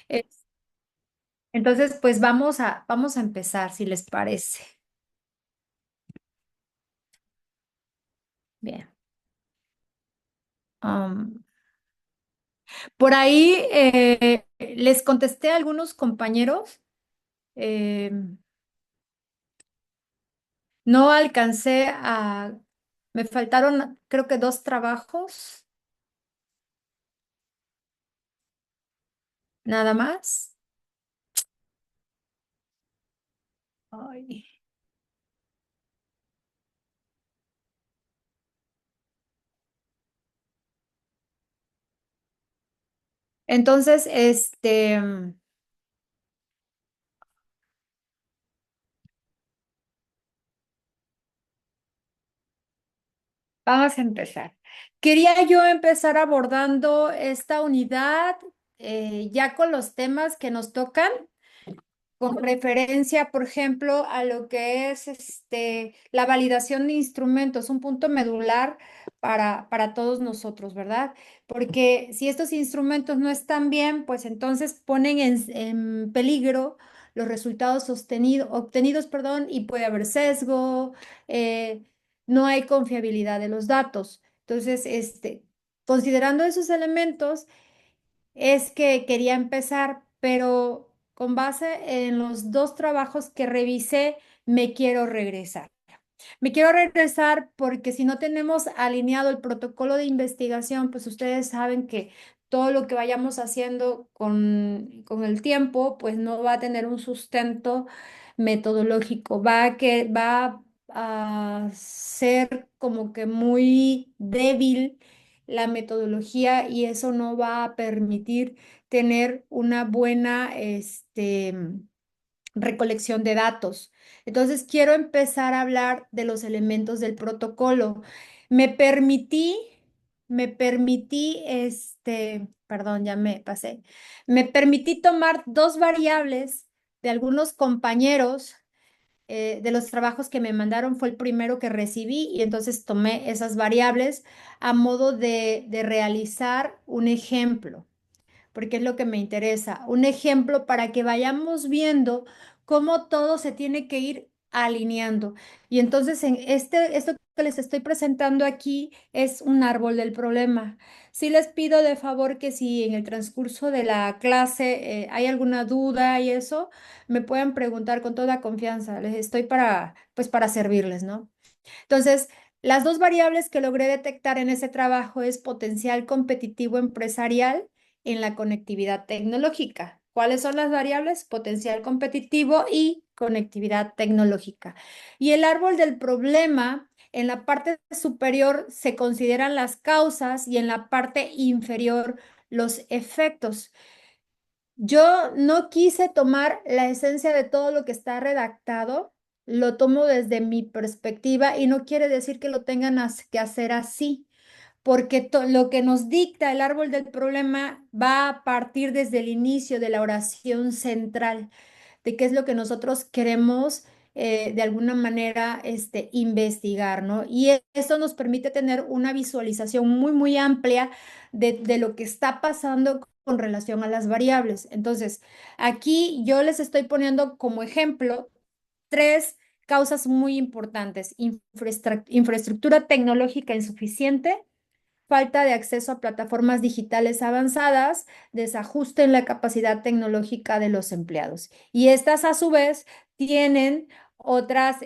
Eh, Entonces, pues vamos a empezar, si les parece. Bien. Am, por ahí les contesté a algunos compañeros. eh, no alcancé me faltaron creo que dos trabajos, nada más. Ay. Entonces, vamos a empezar. Quería yo empezar abordando esta unidad ya con los temas que nos tocan, con referencia, por ejemplo, a lo que es la validación de instrumentos, un punto medular para todos nosotros, ¿verdad? Porque si estos instrumentos no están bien, pues entonces ponen en peligro los resultados obtenidos, perdón, y puede haber sesgo, eh, no hay confiabilidad de los datos. Entonces, considerando esos elementos, es que quería empezar, pero con base en los dos trabajos que revisé, me quiero regresar. Me quiero regresar porque si no tenemos alineado el protocolo de investigación, pues ustedes saben que todo lo que vayamos haciendo con el tiempo, pues no va a tener un sustento metodológico, va a ser como que muy débil la metodología y eso no va a permitir tener una buena, recolección de datos. Entonces, quiero empezar a hablar de los elementos del protocolo. Me permití, perdón, ya me pasé. Me permití tomar dos variables de algunos compañeros. De los trabajos que me mandaron fue el primero que recibí y entonces tomé esas variables a modo de realizar un ejemplo porque es lo que me interesa. Un ejemplo para que vayamos viendo cómo todo se tiene que ir alineando. Y entonces en esto que les estoy presentando aquí es un árbol del problema. Sí les pido de favor que si en el transcurso de la clase hay alguna duda y eso, me puedan preguntar con toda confianza. Les estoy pues para servirles, ¿no? Entonces, las dos variables que logré detectar en ese trabajo es potencial competitivo empresarial en la conectividad tecnológica. ¿Cuáles son las variables? Potencial competitivo y conectividad tecnológica. Y el árbol del problema, en la parte superior se consideran las causas y en la parte inferior los efectos. Yo no quise tomar la esencia de todo lo que está redactado, lo tomo desde mi perspectiva y no quiere decir que lo tengan que hacer así, porque lo que nos dicta el árbol del problema va a partir desde el inicio de la oración central, de qué es lo que nosotros queremos de alguna manera investigar, ¿no? Y eso nos permite tener una visualización muy, muy amplia de lo que está pasando con relación a las variables. Entonces, aquí yo les estoy poniendo como ejemplo tres causas muy importantes: infraestructura tecnológica insuficiente, falta de acceso a plataformas digitales avanzadas, desajuste en la capacidad tecnológica de los empleados. Y estas a su vez tienen otras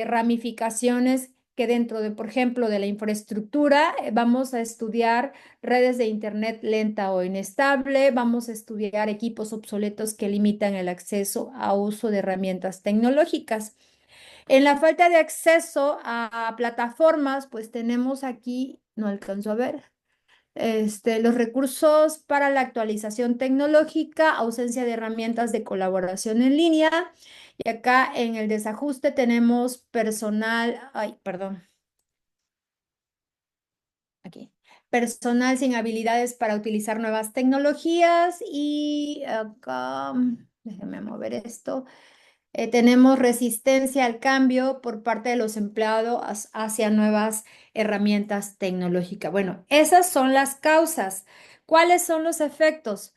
ramificaciones que dentro de, por ejemplo, de la infraestructura, vamos a estudiar redes de Internet lenta o inestable, vamos a estudiar equipos obsoletos que limitan el acceso a uso de herramientas tecnológicas. En la falta de acceso a plataformas, pues tenemos aquí, no alcanzo a ver, los recursos para la actualización tecnológica, ausencia de herramientas de colaboración en línea. Y acá en el desajuste tenemos personal, ay, perdón, aquí. Personal sin habilidades para utilizar nuevas tecnologías y acá, déjenme mover esto. Tenemos resistencia al cambio por parte de los empleados hacia nuevas herramientas tecnológicas. Bueno, esas son las causas. ¿Cuáles son los efectos?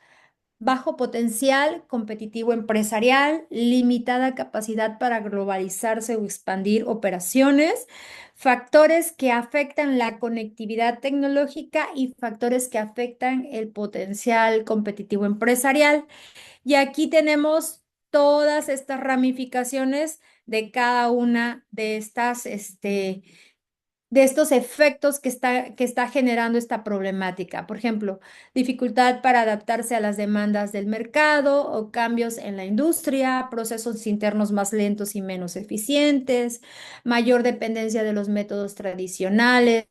bajo potencial competitivo empresarial, limitada capacidad para globalizarse o expandir operaciones, factores que afectan la conectividad tecnológica y factores que afectan el potencial competitivo empresarial. Y aquí tenemos todas estas ramificaciones de cada una de estas, de estos efectos que está generando esta problemática. Por ejemplo, dificultad para adaptarse a las demandas del mercado o cambios en la industria, procesos internos más lentos y menos eficientes, mayor dependencia de los métodos tradicionales,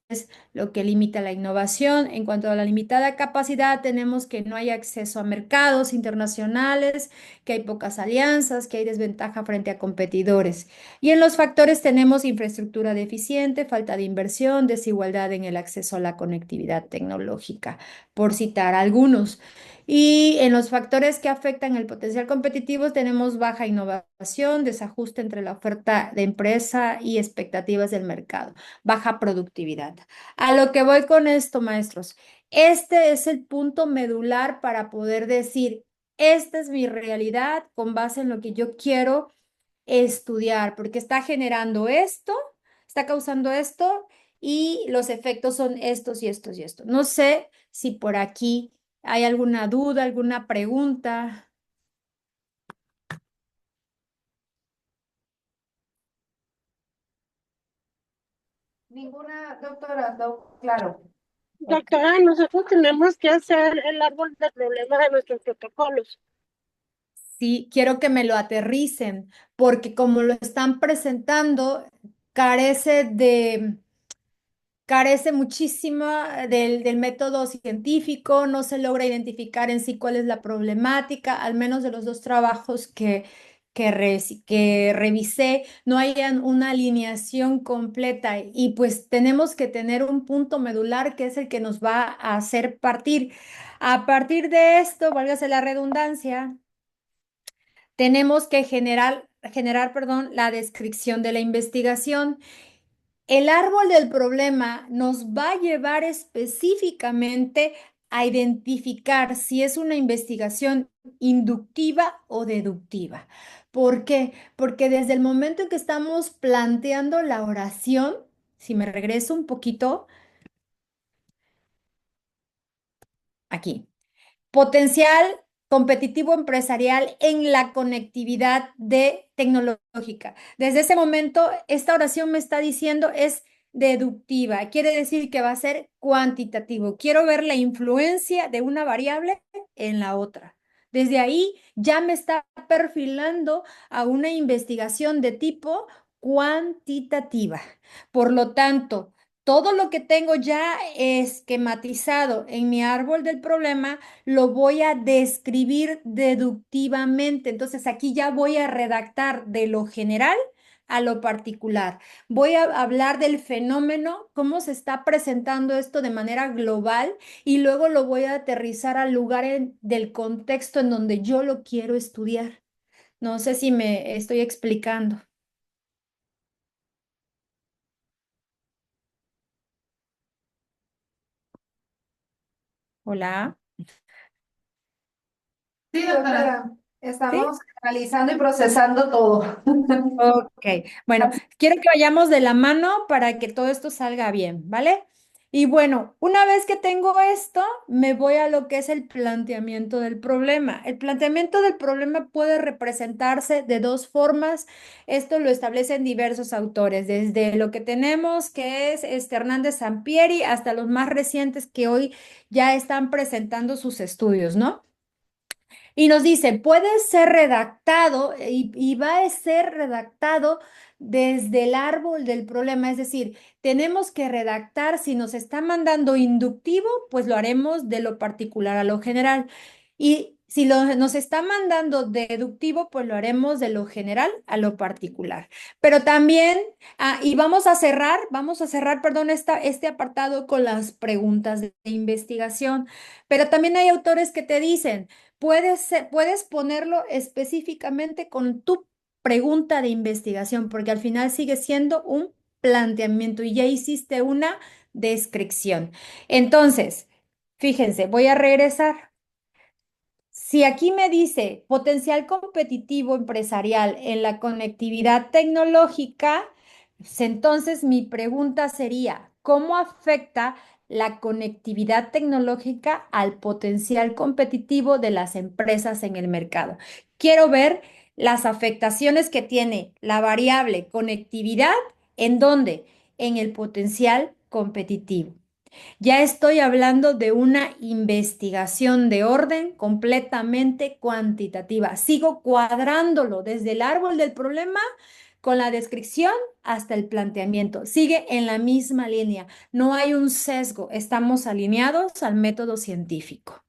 lo que limita la innovación. En cuanto a la limitada capacidad, tenemos que no hay acceso a mercados internacionales, que hay pocas alianzas, que hay desventaja frente a competidores. Y en los factores tenemos infraestructura deficiente, falta de inversión, desigualdad en el acceso a la conectividad tecnológica, por citar algunos. Y en los factores que afectan el potencial competitivo tenemos baja innovación, desajuste entre la oferta de empresa y expectativas del mercado, baja productividad. A lo que voy con esto, maestros, este es el punto medular para poder decir, esta es mi realidad con base en lo que yo quiero estudiar, porque está generando esto, está causando esto y los efectos son estos y estos y estos. No sé si por aquí hay alguna duda, alguna pregunta. Ninguna, doctora, claro. Ok. Doctora, nosotros tenemos que hacer el árbol de problema de nuestros protocolos. Sí, quiero que me lo aterricen, porque como lo están presentando, carece de carece muchísimo del método científico, no se logra identificar en sí cuál es la problemática, al menos de los dos trabajos que revisé, no hay una alineación completa y pues tenemos que tener un punto medular que es el que nos va a hacer partir. A partir de esto, válgase la redundancia, tenemos que perdón, la descripción de la investigación. El árbol del problema nos va a llevar específicamente a identificar si es una investigación inductiva o deductiva. ¿Por qué? Porque desde el momento en que estamos planteando la oración, si me regreso un poquito aquí. Potencial competitivo empresarial en la conectividad tecnológica. Desde ese momento, esta oración me está diciendo es deductiva, quiere decir que va a ser cuantitativo. Quiero ver la influencia de una variable en la otra. Desde ahí ya me está perfilando a una investigación de tipo cuantitativa. Por lo tanto, todo lo que tengo ya esquematizado en mi árbol del problema lo voy a describir deductivamente. Entonces aquí ya voy a redactar de lo general a lo particular. Voy a hablar del fenómeno, cómo se está presentando esto de manera global y luego lo voy a aterrizar al lugar del contexto en donde yo lo quiero estudiar. No sé si me estoy explicando. Hola. Sí, doctora, ¿Sí? estamos analizando y procesando todo. Ok, bueno, quiero que vayamos de la mano para que todo esto salga bien, ¿vale? Y bueno, una vez que tengo esto, me voy a lo que es el planteamiento del problema. El planteamiento del problema puede representarse de dos formas. Esto lo establecen diversos autores, desde lo que tenemos, que es Hernández Sampieri, hasta los más recientes que hoy ya están presentando sus estudios, ¿no? Y nos dice, puede ser redactado y va a ser redactado desde el árbol del problema, es decir, tenemos que redactar, si nos está mandando inductivo, pues lo haremos de lo particular a lo general. Y si nos está mandando deductivo, pues lo haremos de lo general a lo particular. Pero también, y vamos a cerrar, perdón, este apartado con las preguntas de investigación. Pero también hay autores que te dicen, puedes ponerlo específicamente con tu pregunta de investigación, porque al final sigue siendo un planteamiento y ya hiciste una descripción. Entonces, fíjense, voy a regresar. Si aquí me dice potencial competitivo empresarial en la conectividad tecnológica, pues entonces mi pregunta sería, ¿cómo afecta la conectividad tecnológica al potencial competitivo de las empresas en el mercado? Quiero ver las afectaciones que tiene la variable conectividad, ¿en dónde? En el potencial competitivo. Ya estoy hablando de una investigación de orden completamente cuantitativa. Sigo cuadrándolo desde el árbol del problema con la descripción hasta el planteamiento. Sigue en la misma línea. No hay un sesgo. Estamos alineados al método científico.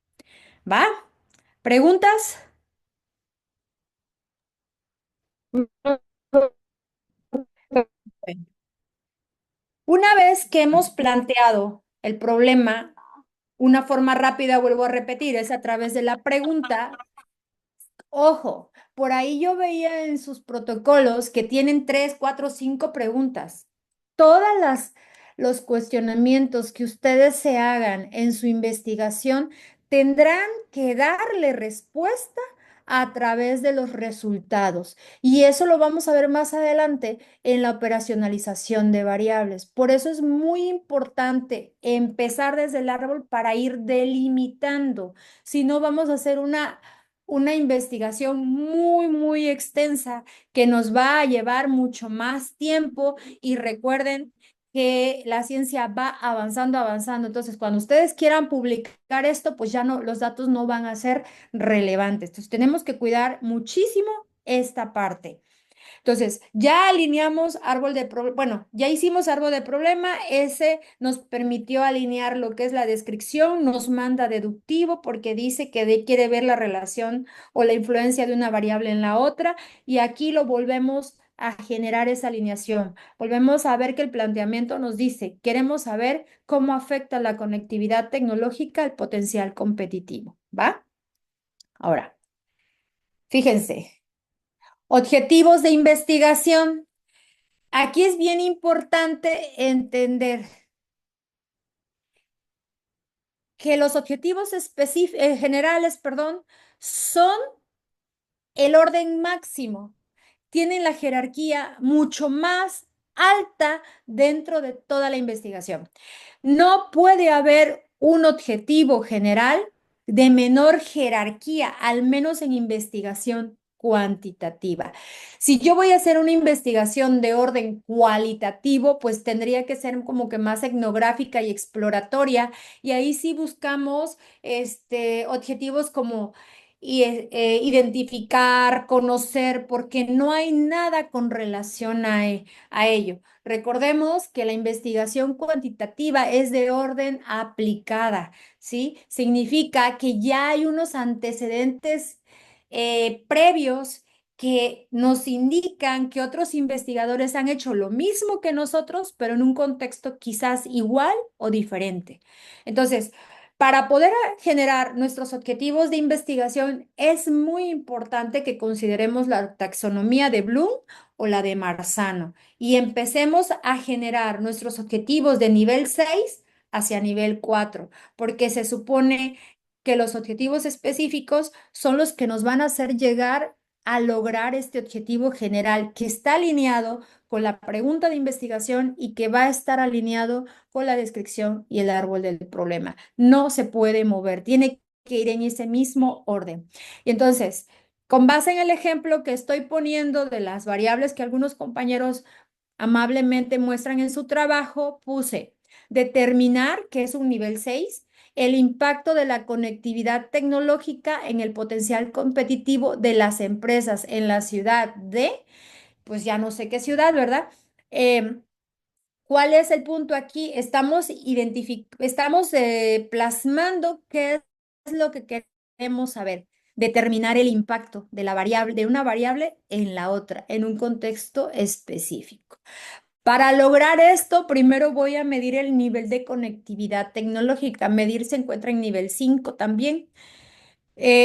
¿Va? ¿Preguntas? Bueno, una vez que hemos planteado el problema, una forma rápida, vuelvo a repetir, es a través de la pregunta. Ojo, por ahí yo veía en sus protocolos que tienen 3, 4, 5 preguntas. Todas los cuestionamientos que ustedes se hagan en su investigación tendrán que darle respuesta a través de los resultados. Y eso lo vamos a ver más adelante en la operacionalización de variables. Por eso es muy importante empezar desde el árbol para ir delimitando. Si no, vamos a hacer una investigación muy, muy extensa que nos va a llevar mucho más tiempo y recuerden que la ciencia va avanzando, avanzando. Entonces, cuando ustedes quieran publicar esto, pues ya no, los datos no van a ser relevantes. Entonces, tenemos que cuidar muchísimo esta parte. Entonces, ya alineamos árbol de problema, bueno, ya hicimos árbol de problema, ese nos permitió alinear lo que es la descripción, nos manda deductivo porque dice que quiere ver la relación o la influencia de una variable en la otra y aquí lo volvemos a generar esa alineación. Volvemos a ver que el planteamiento nos dice, queremos saber cómo afecta la conectividad tecnológica al potencial competitivo, ¿va? Ahora, fíjense, objetivos de investigación. Aquí es bien importante entender que los objetivos generales, perdón, son el orden máximo. Tienen la jerarquía mucho más alta dentro de toda la investigación. No puede haber un objetivo general de menor jerarquía, al menos en investigación cuantitativa. Si yo voy a hacer una investigación de orden cualitativo, pues tendría que ser como que más etnográfica y exploratoria, y ahí sí buscamos objetivos como identificar, conocer, porque no hay nada con relación a ello. Recordemos que la investigación cuantitativa es de orden aplicada, ¿sí? Significa que ya hay unos antecedentes previos que nos indican que otros investigadores han hecho lo mismo que nosotros, pero en un contexto quizás igual o diferente. Entonces, para poder generar nuestros objetivos de investigación, es muy importante que consideremos la taxonomía de Bloom o la de Marzano y empecemos a generar nuestros objetivos de nivel 6 hacia nivel 4, porque se supone que los objetivos específicos son los que nos van a hacer llegar a lograr este objetivo general que está alineado con la pregunta de investigación y que va a estar alineado con la descripción y el árbol del problema. No se puede mover, tiene que ir en ese mismo orden. Y entonces, con base en el ejemplo que estoy poniendo de las variables que algunos compañeros amablemente muestran en su trabajo, puse determinar, que es un nivel 6, el impacto de la conectividad tecnológica en el potencial competitivo de las empresas en la ciudad de, pues ya no sé qué ciudad, ¿verdad? ¿Cuál es el punto aquí? Estamos plasmando qué es lo que queremos saber, determinar el impacto de la variable, de una variable en la otra, en un contexto específico. Para lograr esto, primero voy a medir el nivel de conectividad tecnológica. Medir se encuentra en nivel 5 también.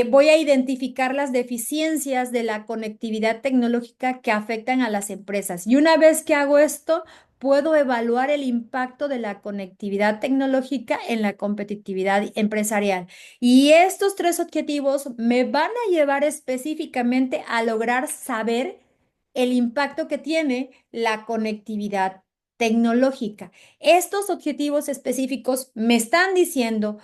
Voy a identificar las deficiencias de la conectividad tecnológica que afectan a las empresas. Y una vez que hago esto, puedo evaluar el impacto de la conectividad tecnológica en la competitividad empresarial. Y estos tres objetivos me van a llevar específicamente a lograr saber el impacto que tiene la conectividad tecnológica. Estos objetivos específicos me están diciendo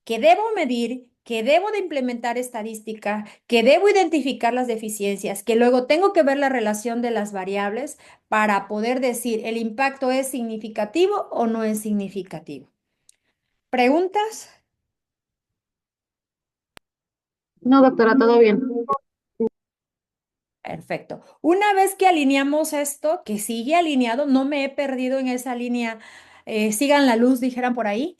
que debo medir, que debo de implementar estadística, que debo identificar las deficiencias, que luego tengo que ver la relación de las variables para poder decir el impacto es significativo o no es significativo. ¿Preguntas? No, doctora, todo bien. Perfecto. Una vez que alineamos esto, que sigue alineado, no me he perdido en esa línea, sigan la luz, dijeran por ahí,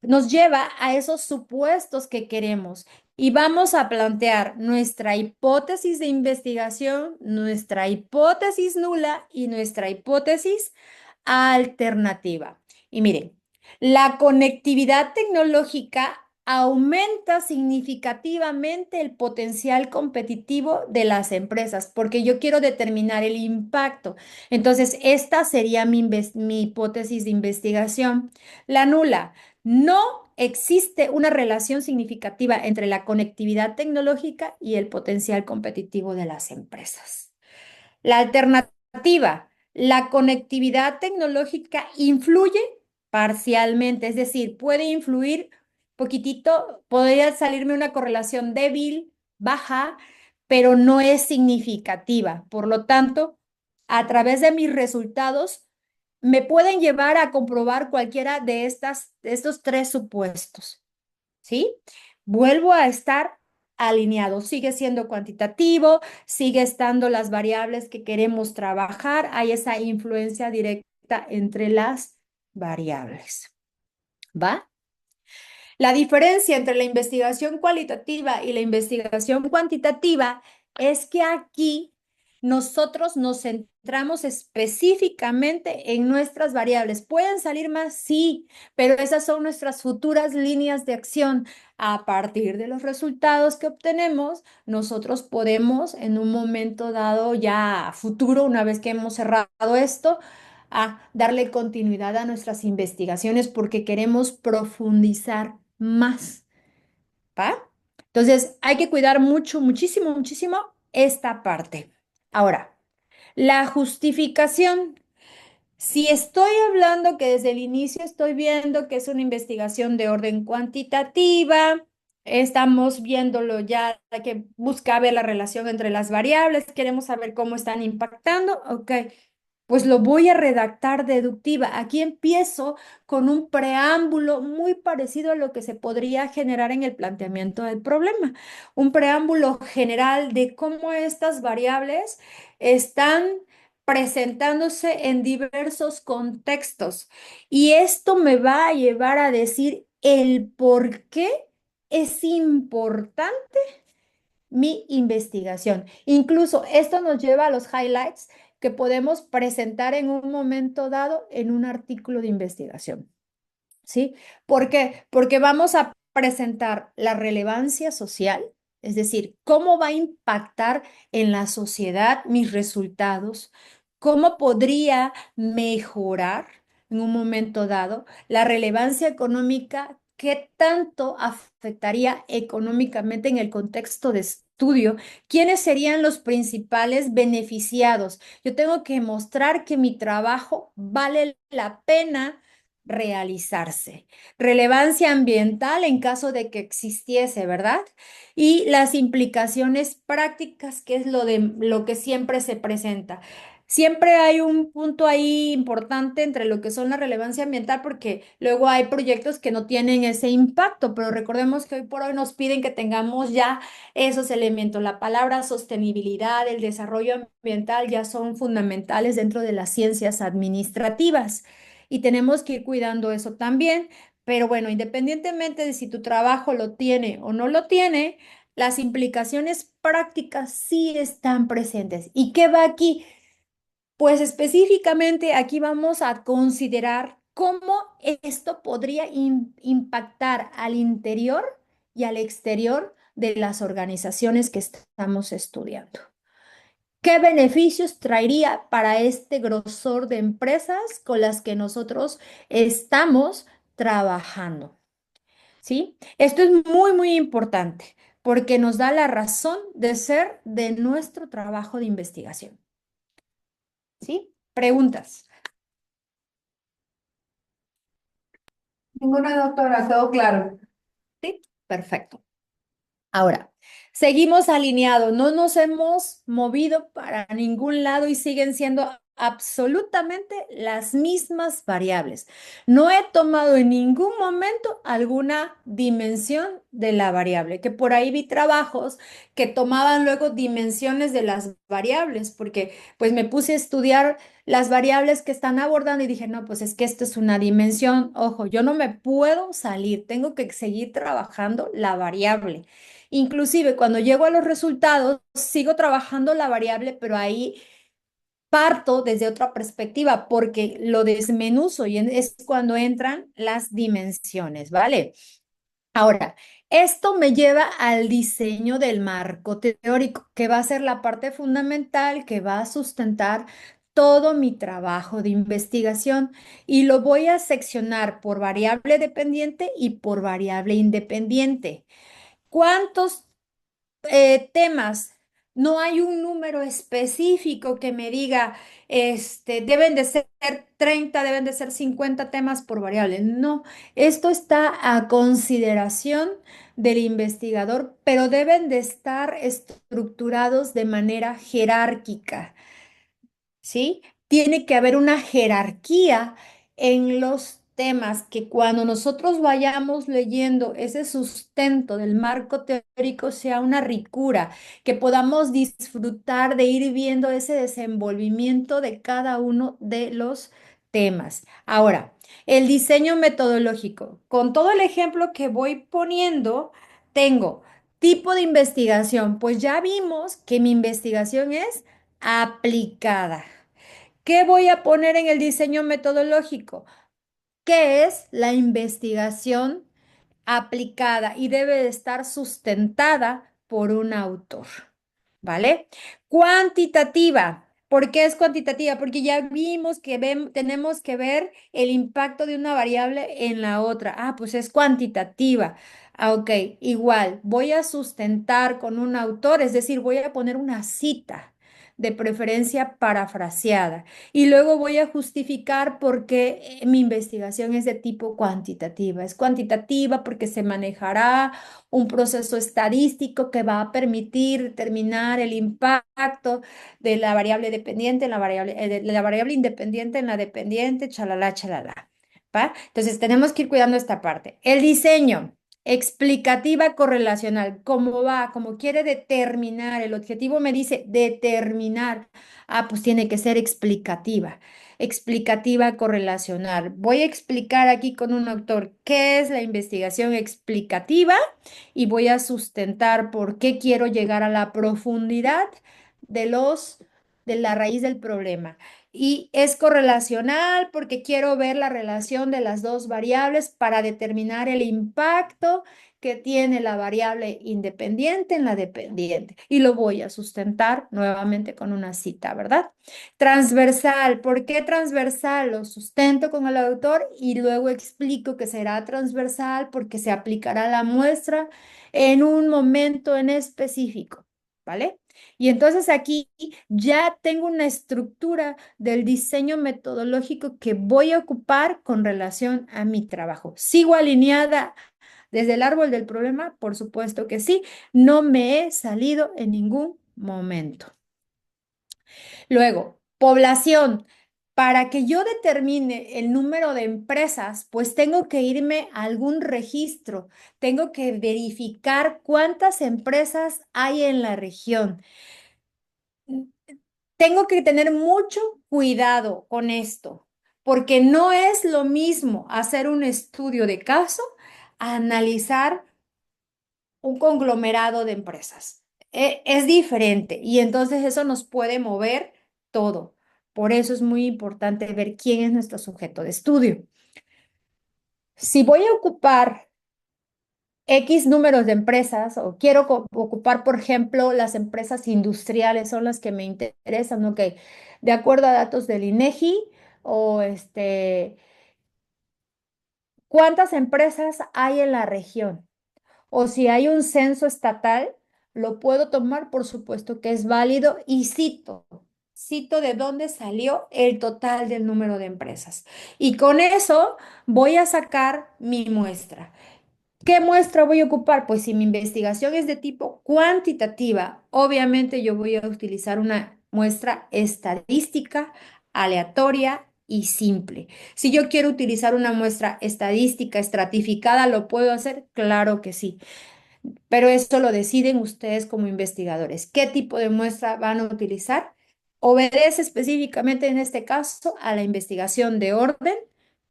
nos lleva a esos supuestos que queremos y vamos a plantear nuestra hipótesis de investigación, nuestra hipótesis nula y nuestra hipótesis alternativa. Y miren, la conectividad tecnológica aumenta significativamente el potencial competitivo de las empresas, porque yo quiero determinar el impacto. Entonces, esta sería mi hipótesis de investigación. La nula. No existe una relación significativa entre la conectividad tecnológica y el potencial competitivo de las empresas. La alternativa, la conectividad tecnológica influye parcialmente, es decir, puede influir poquitito, podría salirme una correlación débil, baja, pero no es significativa. Por lo tanto, a través de mis resultados, me pueden llevar a comprobar cualquiera de estos tres supuestos, ¿sí? Vuelvo a estar alineado, sigue siendo cuantitativo, sigue estando las variables que queremos trabajar, hay esa influencia directa entre las variables, ¿va? La diferencia entre la investigación cualitativa y la investigación cuantitativa es que aquí nosotros nos centramos específicamente en nuestras variables. ¿Pueden salir más? Sí, pero esas son nuestras futuras líneas de acción. A partir de los resultados que obtenemos, nosotros podemos en un momento dado ya a futuro, una vez que hemos cerrado esto, a darle continuidad a nuestras investigaciones porque queremos profundizar más, ¿va? Entonces, hay que cuidar mucho, muchísimo, muchísimo esta parte. Ahora, la justificación. Si estoy hablando que desde el inicio estoy viendo que es una investigación de orden cuantitativa, estamos viéndolo ya que busca ver la relación entre las variables, queremos saber cómo están impactando, ok, pues lo voy a redactar deductiva. Aquí empiezo con un preámbulo muy parecido a lo que se podría generar en el planteamiento del problema. Un preámbulo general de cómo estas variables están presentándose en diversos contextos. Y esto me va a llevar a decir el por qué es importante mi investigación. Incluso esto nos lleva a los highlights que podemos presentar en un momento dado en un artículo de investigación. ¿Sí? ¿Por qué? Porque vamos a presentar la relevancia social, es decir, cómo va a impactar en la sociedad mis resultados, cómo podría mejorar en un momento dado la relevancia económica, qué tanto afectaría económicamente en el contexto de estudio, quiénes serían los principales beneficiados. Yo tengo que mostrar que mi trabajo vale la pena realizarse. Relevancia ambiental en caso de que existiese, ¿verdad? Y las implicaciones prácticas, que es lo que siempre se presenta. Siempre hay un punto ahí importante entre lo que son la relevancia ambiental, porque luego hay proyectos que no tienen ese impacto, pero recordemos que hoy por hoy nos piden que tengamos ya esos elementos. La palabra sostenibilidad, el desarrollo ambiental ya son fundamentales dentro de las ciencias administrativas y tenemos que ir cuidando eso también. Pero bueno, independientemente de si tu trabajo lo tiene o no lo tiene, las implicaciones prácticas sí están presentes. ¿Y qué va aquí? Pues específicamente aquí vamos a considerar cómo esto podría impactar al interior y al exterior de las organizaciones que estamos estudiando. ¿Qué beneficios traería para este grosor de empresas con las que nosotros estamos trabajando? ¿Sí? Esto es muy, muy importante porque nos da la razón de ser de nuestro trabajo de investigación. ¿Sí? Preguntas. Ninguna doctora, todo claro. ¿Sí? Perfecto. Ahora, seguimos alineados, no nos hemos movido para ningún lado y siguen siendo absolutamente las mismas variables. No he tomado en ningún momento alguna dimensión de la variable, que por ahí vi trabajos que tomaban luego dimensiones de las variables, porque pues me puse a estudiar las variables que están abordando y dije, no, pues es que esto es una dimensión, ojo, yo no me puedo salir, tengo que seguir trabajando la variable. Inclusive cuando llego a los resultados, sigo trabajando la variable, pero ahí parto desde otra perspectiva porque lo desmenuzo y es cuando entran las dimensiones, ¿vale? Ahora, esto me lleva al diseño del marco teórico, que va a ser la parte fundamental que va a sustentar todo mi trabajo de investigación y lo voy a seccionar por variable dependiente y por variable independiente. ¿Cuántos temas? No hay un número específico que me diga, deben de ser 30, deben de ser 50 temas por variable. No, esto está a consideración del investigador, pero deben de estar estructurados de manera jerárquica. ¿Sí? Tiene que haber una jerarquía en los temas que cuando nosotros vayamos leyendo ese sustento del marco teórico sea una ricura, que podamos disfrutar de ir viendo ese desenvolvimiento de cada uno de los temas. Ahora, el diseño metodológico. Con todo el ejemplo que voy poniendo, tengo tipo de investigación. Pues ya vimos que mi investigación es aplicada. ¿Qué voy a poner en el diseño metodológico? ¿Qué es la investigación aplicada y debe de estar sustentada por un autor? ¿Vale? Cuantitativa. ¿Por qué es cuantitativa? Porque ya vimos que tenemos que ver el impacto de una variable en la otra. Ah, pues es cuantitativa. Ah, ok, igual, voy a sustentar con un autor, es decir, voy a poner una cita de preferencia parafraseada y luego voy a justificar por qué mi investigación es de tipo cuantitativa. Es cuantitativa porque se manejará un proceso estadístico que va a permitir determinar el impacto de la variable dependiente en la variable, de la variable independiente en la dependiente, chalala, chalala. ¿Va? Entonces tenemos que ir cuidando esta parte. El diseño. Explicativa correlacional, ¿cómo va? ¿Cómo quiere determinar? El objetivo me dice determinar. Ah, pues tiene que ser explicativa. Explicativa correlacional. Voy a explicar aquí con un autor qué es la investigación explicativa y voy a sustentar por qué quiero llegar a la profundidad de de la raíz del problema. Y es correlacional porque quiero ver la relación de las dos variables para determinar el impacto que tiene la variable independiente en la dependiente. Y lo voy a sustentar nuevamente con una cita, ¿verdad? Transversal. ¿Por qué transversal? Lo sustento con el autor y luego explico que será transversal porque se aplicará la muestra en un momento en específico, ¿vale? Y entonces aquí ya tengo una estructura del diseño metodológico que voy a ocupar con relación a mi trabajo. ¿Sigo alineada desde el árbol del problema? Por supuesto que sí. No me he salido en ningún momento. Luego, población. Para que yo determine el número de empresas, pues tengo que irme a algún registro, tengo que verificar cuántas empresas hay en la región. Tengo que tener mucho cuidado con esto, porque no es lo mismo hacer un estudio de caso a analizar un conglomerado de empresas. Es diferente y entonces eso nos puede mover todo. Por eso es muy importante ver quién es nuestro sujeto de estudio. Si voy a ocupar X números de empresas o quiero ocupar, por ejemplo, las empresas industriales son las que me interesan, ok, de acuerdo a datos del INEGI o ¿cuántas empresas hay en la región? O si hay un censo estatal, lo puedo tomar, por supuesto que es válido y cito de dónde salió el total del número de empresas. Y con eso voy a sacar mi muestra. ¿Qué muestra voy a ocupar? Pues si mi investigación es de tipo cuantitativa, obviamente yo voy a utilizar una muestra estadística, aleatoria y simple. Si yo quiero utilizar una muestra estadística estratificada, ¿lo puedo hacer? Claro que sí, pero eso lo deciden ustedes como investigadores. ¿Qué tipo de muestra van a utilizar? Obedece específicamente en este caso a la investigación de orden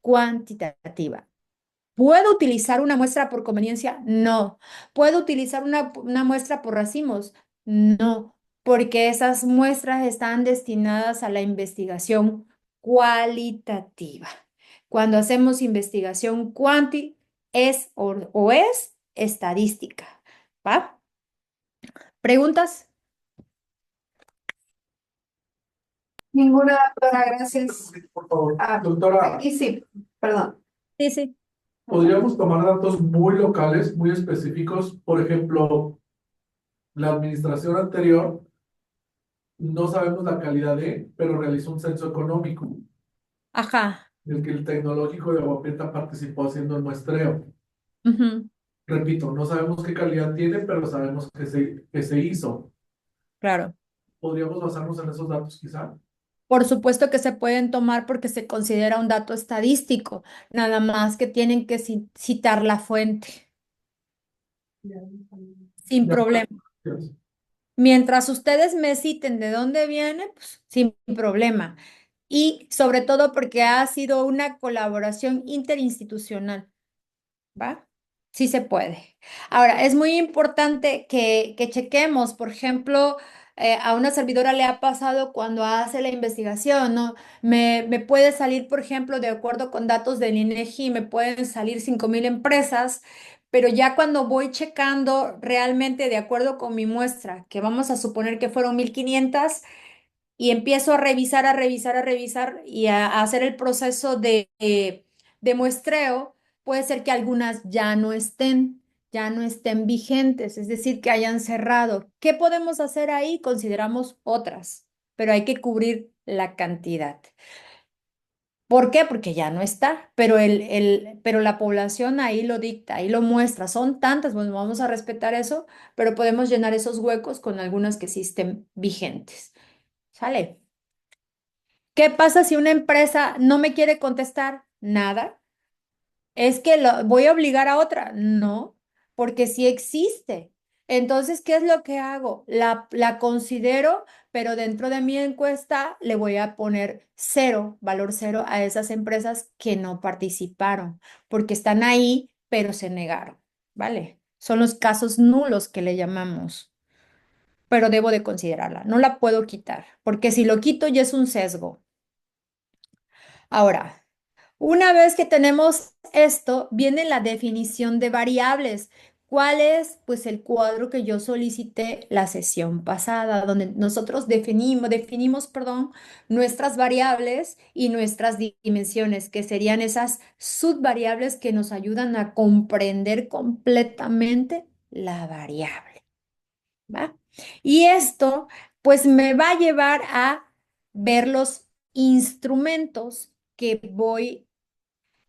cuantitativa. ¿Puedo utilizar una muestra por conveniencia? No. ¿Puedo utilizar una muestra por racimos? No, porque esas muestras están destinadas a la investigación cualitativa. Cuando hacemos investigación cuanti, es o es estadística. ¿Va? ¿Preguntas? Ninguna, doctora, gracias. Por favor, Ah, doctora, aquí sí, perdón. Sí, sí. podríamos tomar datos muy locales, muy específicos. Por ejemplo, la administración anterior, no sabemos la calidad de, pero realizó un censo económico, Ajá. del que el Tecnológico de Agua Prieta participó haciendo el muestreo. Ujú, Repito, no sabemos qué calidad tiene, pero sabemos que se hizo. claro. ¿Podríamos basarnos en esos datos quizá? Por supuesto que se pueden tomar porque se considera un dato estadístico, nada más que tienen que citar la fuente, sin De acuerdo. problema. Mientras ustedes me citen de dónde viene, pues sin problema. Y sobre todo porque ha sido una colaboración interinstitucional. ¿Va? Sí se puede. Ahora, es muy importante que chequemos, por ejemplo, a una servidora le ha pasado cuando hace la investigación, ¿no? Me puede salir, por ejemplo, de acuerdo con datos del INEGI, me pueden salir 5,000 empresas, pero ya cuando voy checando realmente de acuerdo con mi muestra, que vamos a suponer que fueron 1,500 y empiezo a revisar, a revisar, a revisar y a hacer el proceso de muestreo, puede ser que algunas ya no estén vigentes, es decir, que hayan cerrado. ¿Qué podemos hacer ahí? Consideramos otras, pero hay que cubrir la cantidad. ¿Por qué? Porque ya no está, pero, pero la población ahí lo dicta, ahí lo muestra. Son tantas, bueno, vamos a respetar eso, pero podemos llenar esos huecos con algunas que sí estén vigentes. ¿Sale? ¿Qué pasa si una empresa no me quiere contestar? Nada. ¿Es que lo voy a obligar a otra? No, porque sí existe. Entonces, ¿qué es lo que hago? La considero, pero dentro de mi encuesta le voy a poner cero, valor cero a esas empresas que no participaron, porque están ahí, pero se negaron, ¿vale? Son los casos nulos que le llamamos, pero debo de considerarla. No la puedo quitar, porque si lo quito ya es un sesgo. Ahora, una vez que tenemos esto, viene la definición de variables. ¿Cuál es? Pues el cuadro que yo solicité la sesión pasada, donde nosotros perdón, nuestras variables y nuestras dimensiones, que serían esas subvariables que nos ayudan a comprender completamente la variable, ¿va? Y esto, pues me va a llevar a ver los instrumentos que voy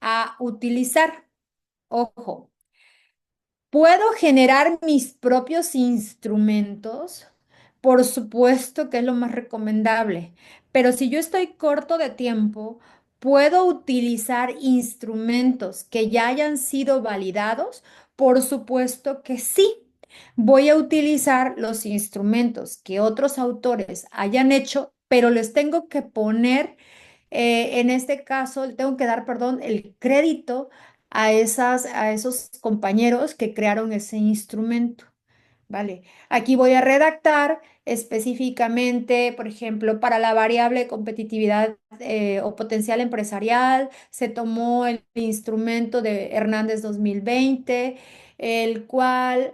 a utilizar. Ojo, ¿puedo generar mis propios instrumentos? Por supuesto que es lo más recomendable, pero si yo estoy corto de tiempo, ¿puedo utilizar instrumentos que ya hayan sido validados? Por supuesto que sí. Voy a utilizar los instrumentos que otros autores hayan hecho, pero les tengo que poner, en este caso, tengo que dar, perdón, el crédito a esos compañeros que crearon ese instrumento. Vale, aquí voy a redactar específicamente, por ejemplo, para la variable competitividad o potencial empresarial, se tomó el instrumento de Hernández 2020 el cual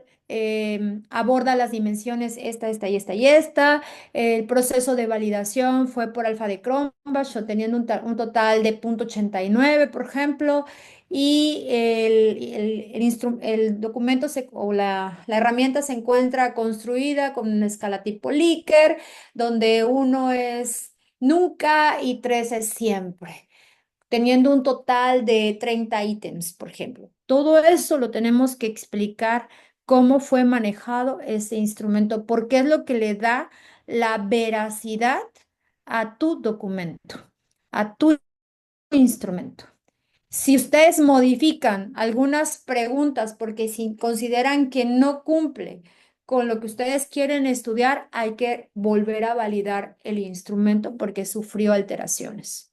aborda las dimensiones esta, esta y esta y esta. El proceso de validación fue por alfa de Cronbach, obteniendo un total de 0.89, por ejemplo, y el documento o la herramienta se encuentra construida con una escala tipo Likert, donde 1 es nunca y 3 es siempre, teniendo un total de 30 ítems, por ejemplo. Todo eso lo tenemos que explicar cómo fue manejado ese instrumento, porque es lo que le da la veracidad a tu documento, a tu instrumento. Si ustedes modifican algunas preguntas porque si consideran que no cumple con lo que ustedes quieren estudiar, hay que volver a validar el instrumento porque sufrió alteraciones.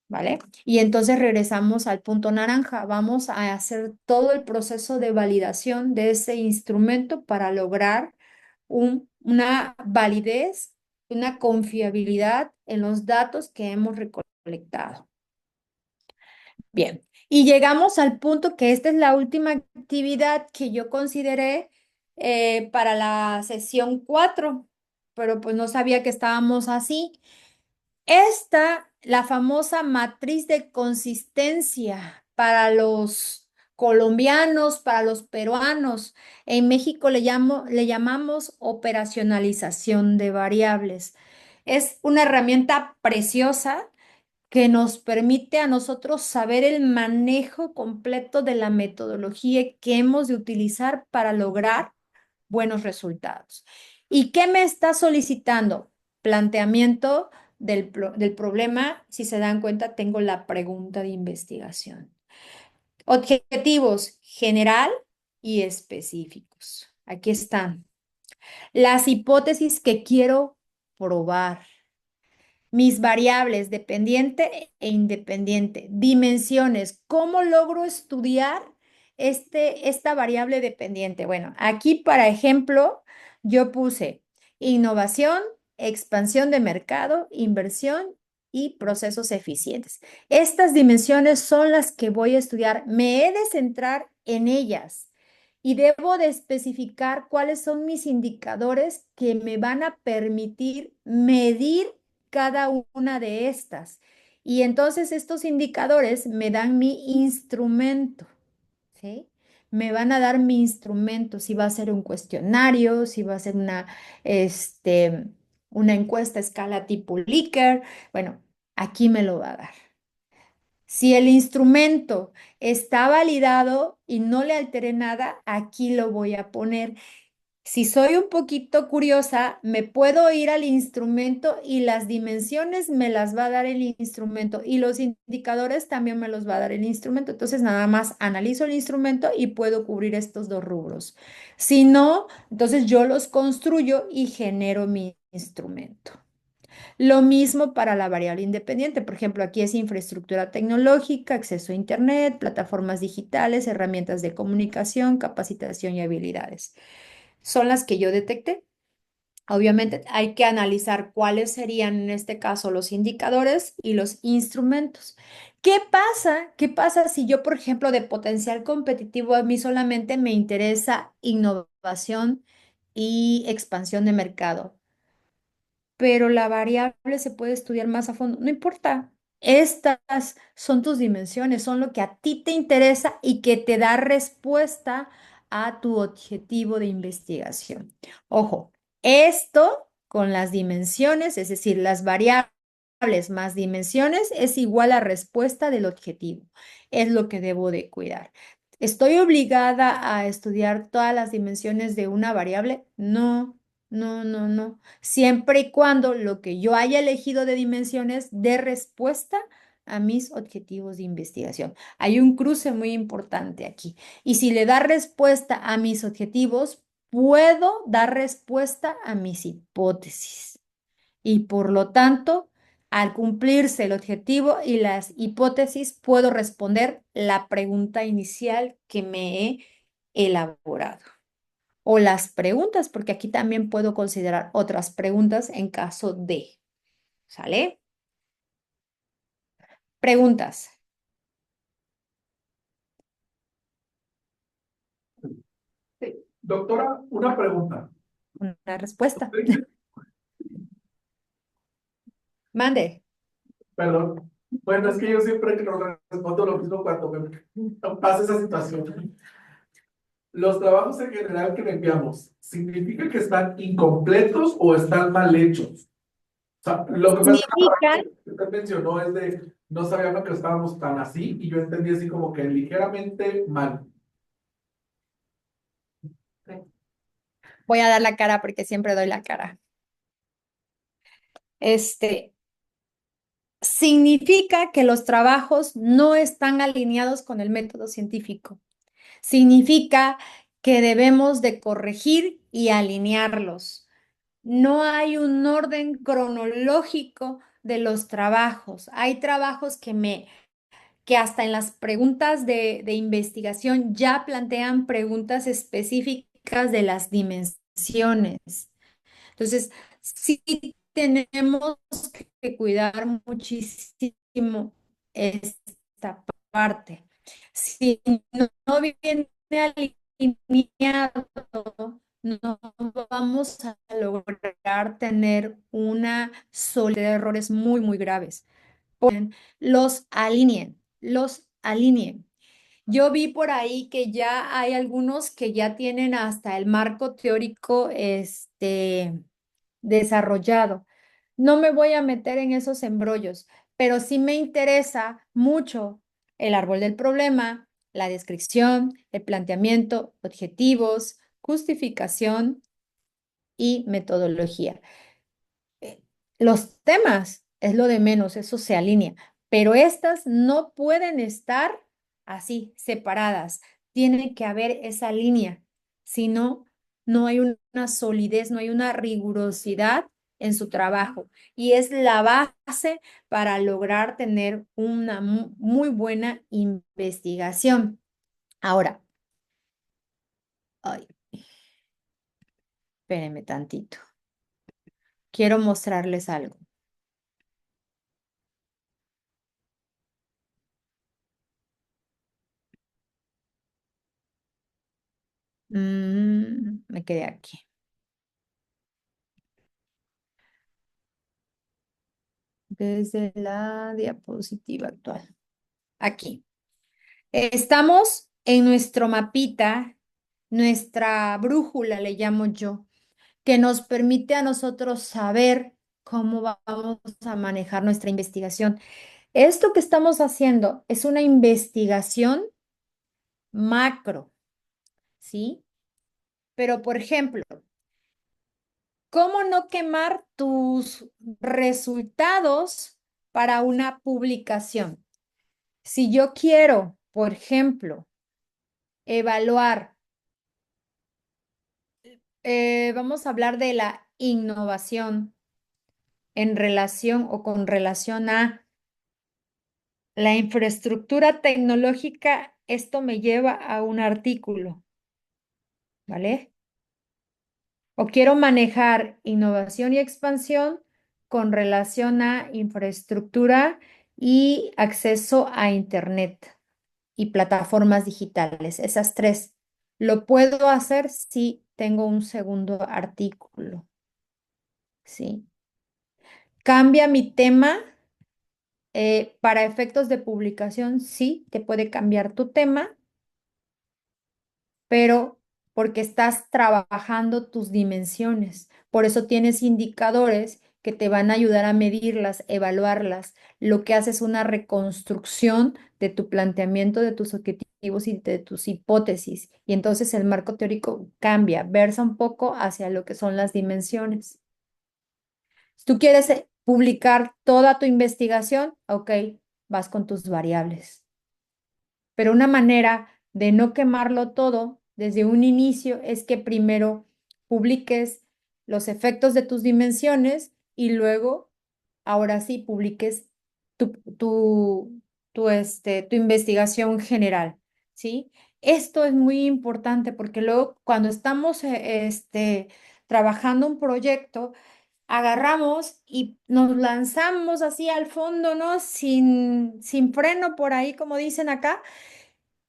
¿Vale? Y entonces regresamos al punto naranja. Vamos a hacer todo el proceso de validación de ese instrumento para lograr una validez, una confiabilidad en los datos que hemos recolectado. Bien, y llegamos al punto que esta es la última actividad que yo consideré para la sesión 4, pero pues no sabía que estábamos así. La famosa matriz de consistencia para los colombianos, para los peruanos. En México le llamamos operacionalización de variables. Es una herramienta preciosa que nos permite a nosotros saber el manejo completo de la metodología que hemos de utilizar para lograr buenos resultados. ¿Y qué me está solicitando? Planteamiento del problema. Si se dan cuenta, tengo la pregunta de investigación. Objetivos general y específicos. Aquí están. Las hipótesis que quiero probar. Mis variables dependiente e independiente, dimensiones, ¿cómo logro estudiar esta variable dependiente? Bueno, aquí, para ejemplo, yo puse innovación, expansión de mercado, inversión y procesos eficientes. Estas dimensiones son las que voy a estudiar. Me he de centrar en ellas y debo de especificar cuáles son mis indicadores que me van a permitir medir cada una de estas. Y entonces estos indicadores me dan mi instrumento, ¿sí? Me van a dar mi instrumento, si va a ser un cuestionario, si va a ser una encuesta a escala tipo Likert. Bueno, aquí me lo va a dar. Si el instrumento está validado y no le alteré nada, aquí lo voy a poner. Si soy un poquito curiosa, me puedo ir al instrumento y las dimensiones me las va a dar el instrumento y los indicadores también me los va a dar el instrumento. Entonces nada más analizo el instrumento y puedo cubrir estos dos rubros. Si no, entonces yo los construyo y genero mi instrumento. Lo mismo para la variable independiente. Por ejemplo, aquí es infraestructura tecnológica, acceso a Internet, plataformas digitales, herramientas de comunicación, capacitación y habilidades. Son las que yo detecté. Obviamente hay que analizar cuáles serían en este caso los indicadores y los instrumentos. ¿Qué pasa? ¿Qué pasa si yo, por ejemplo, de potencial competitivo a mí solamente me interesa innovación y expansión de mercado? Pero la variable se puede estudiar más a fondo. No importa. Estas son tus dimensiones, son lo que a ti te interesa y que te da respuesta a tu objetivo de investigación. Ojo, esto con las dimensiones, es decir, las variables más dimensiones, es igual a respuesta del objetivo. Es lo que debo de cuidar. ¿Estoy obligada a estudiar todas las dimensiones de una variable? No, no, no, no. Siempre y cuando lo que yo haya elegido de dimensiones dé respuesta a mis objetivos de investigación. Hay un cruce muy importante aquí. Y si le da respuesta a mis objetivos, puedo dar respuesta a mis hipótesis. Y por lo tanto, al cumplirse el objetivo y las hipótesis, puedo responder la pregunta inicial que me he elaborado. O las preguntas, porque aquí también puedo considerar otras preguntas en caso de. ¿Sale? Preguntas. Doctora, una pregunta. una respuesta. Usted que- Mande. Perdón. Bueno, es que yo siempre que lo respondo lo mismo cuando me pasa esa situación. Los trabajos en general que le enviamos, ¿significa que están incompletos o están mal hechos? O sea, lo que pasa es Significa, que usted mencionó es de, no sabíamos que estábamos tan así, y yo entendí así como que ligeramente mal. voy a dar la cara porque siempre doy la cara. Significa que los trabajos no están alineados con el método científico. Significa que debemos de corregir y alinearlos. No hay un orden cronológico de los trabajos. Hay trabajos que hasta en las preguntas de investigación ya plantean preguntas específicas de las dimensiones. Entonces, sí tenemos que cuidar muchísimo esta parte. Si no viene alineado, no vamos a lograr tener una solidez de errores muy, muy graves. Los alineen. Yo vi por ahí que ya hay algunos que ya tienen hasta el marco teórico desarrollado. No me voy a meter en esos embrollos, pero sí me interesa mucho el árbol del problema, la descripción, el planteamiento, objetivos, justificación y metodología. Los temas es lo de menos, eso se alinea, pero estas no pueden estar así, separadas. Tiene que haber esa línea, si no, no hay una solidez, no hay una rigurosidad en su trabajo y es la base para lograr tener una muy buena investigación. Ahora, ay, espérenme tantito. Quiero mostrarles algo. Me quedé aquí. Desde la diapositiva actual. Aquí. Estamos en nuestro mapita, nuestra brújula, le llamo yo, que nos permite a nosotros saber cómo vamos a manejar nuestra investigación. Esto que estamos haciendo es una investigación macro, ¿sí? Pero, por ejemplo, ¿cómo no quemar tus resultados para una publicación? Si yo quiero, por ejemplo, evaluar, vamos a hablar de la innovación en relación o con relación a la infraestructura tecnológica, esto me lleva a un artículo, ¿vale? O quiero manejar innovación y expansión con relación a infraestructura y acceso a Internet y plataformas digitales, esas tres. Lo puedo hacer si tengo un segundo artículo, ¿sí? Cambia mi tema para efectos de publicación, sí, te puede cambiar tu tema, pero porque estás trabajando tus dimensiones. Por eso tienes indicadores que te van a ayudar a medirlas, evaluarlas. Lo que hace es una reconstrucción de tu planteamiento, de tus objetivos y de tus hipótesis. Y entonces el marco teórico cambia, versa un poco hacia lo que son las dimensiones. Si tú quieres publicar toda tu investigación, ok, vas con tus variables. Pero una manera de no quemarlo todo desde un inicio es que primero publiques los efectos de tus dimensiones y luego, ahora sí, publiques tu, tu investigación general, ¿sí? Esto es muy importante porque luego cuando estamos trabajando un proyecto, agarramos y nos lanzamos así al fondo, ¿no? Sin freno por ahí, como dicen acá,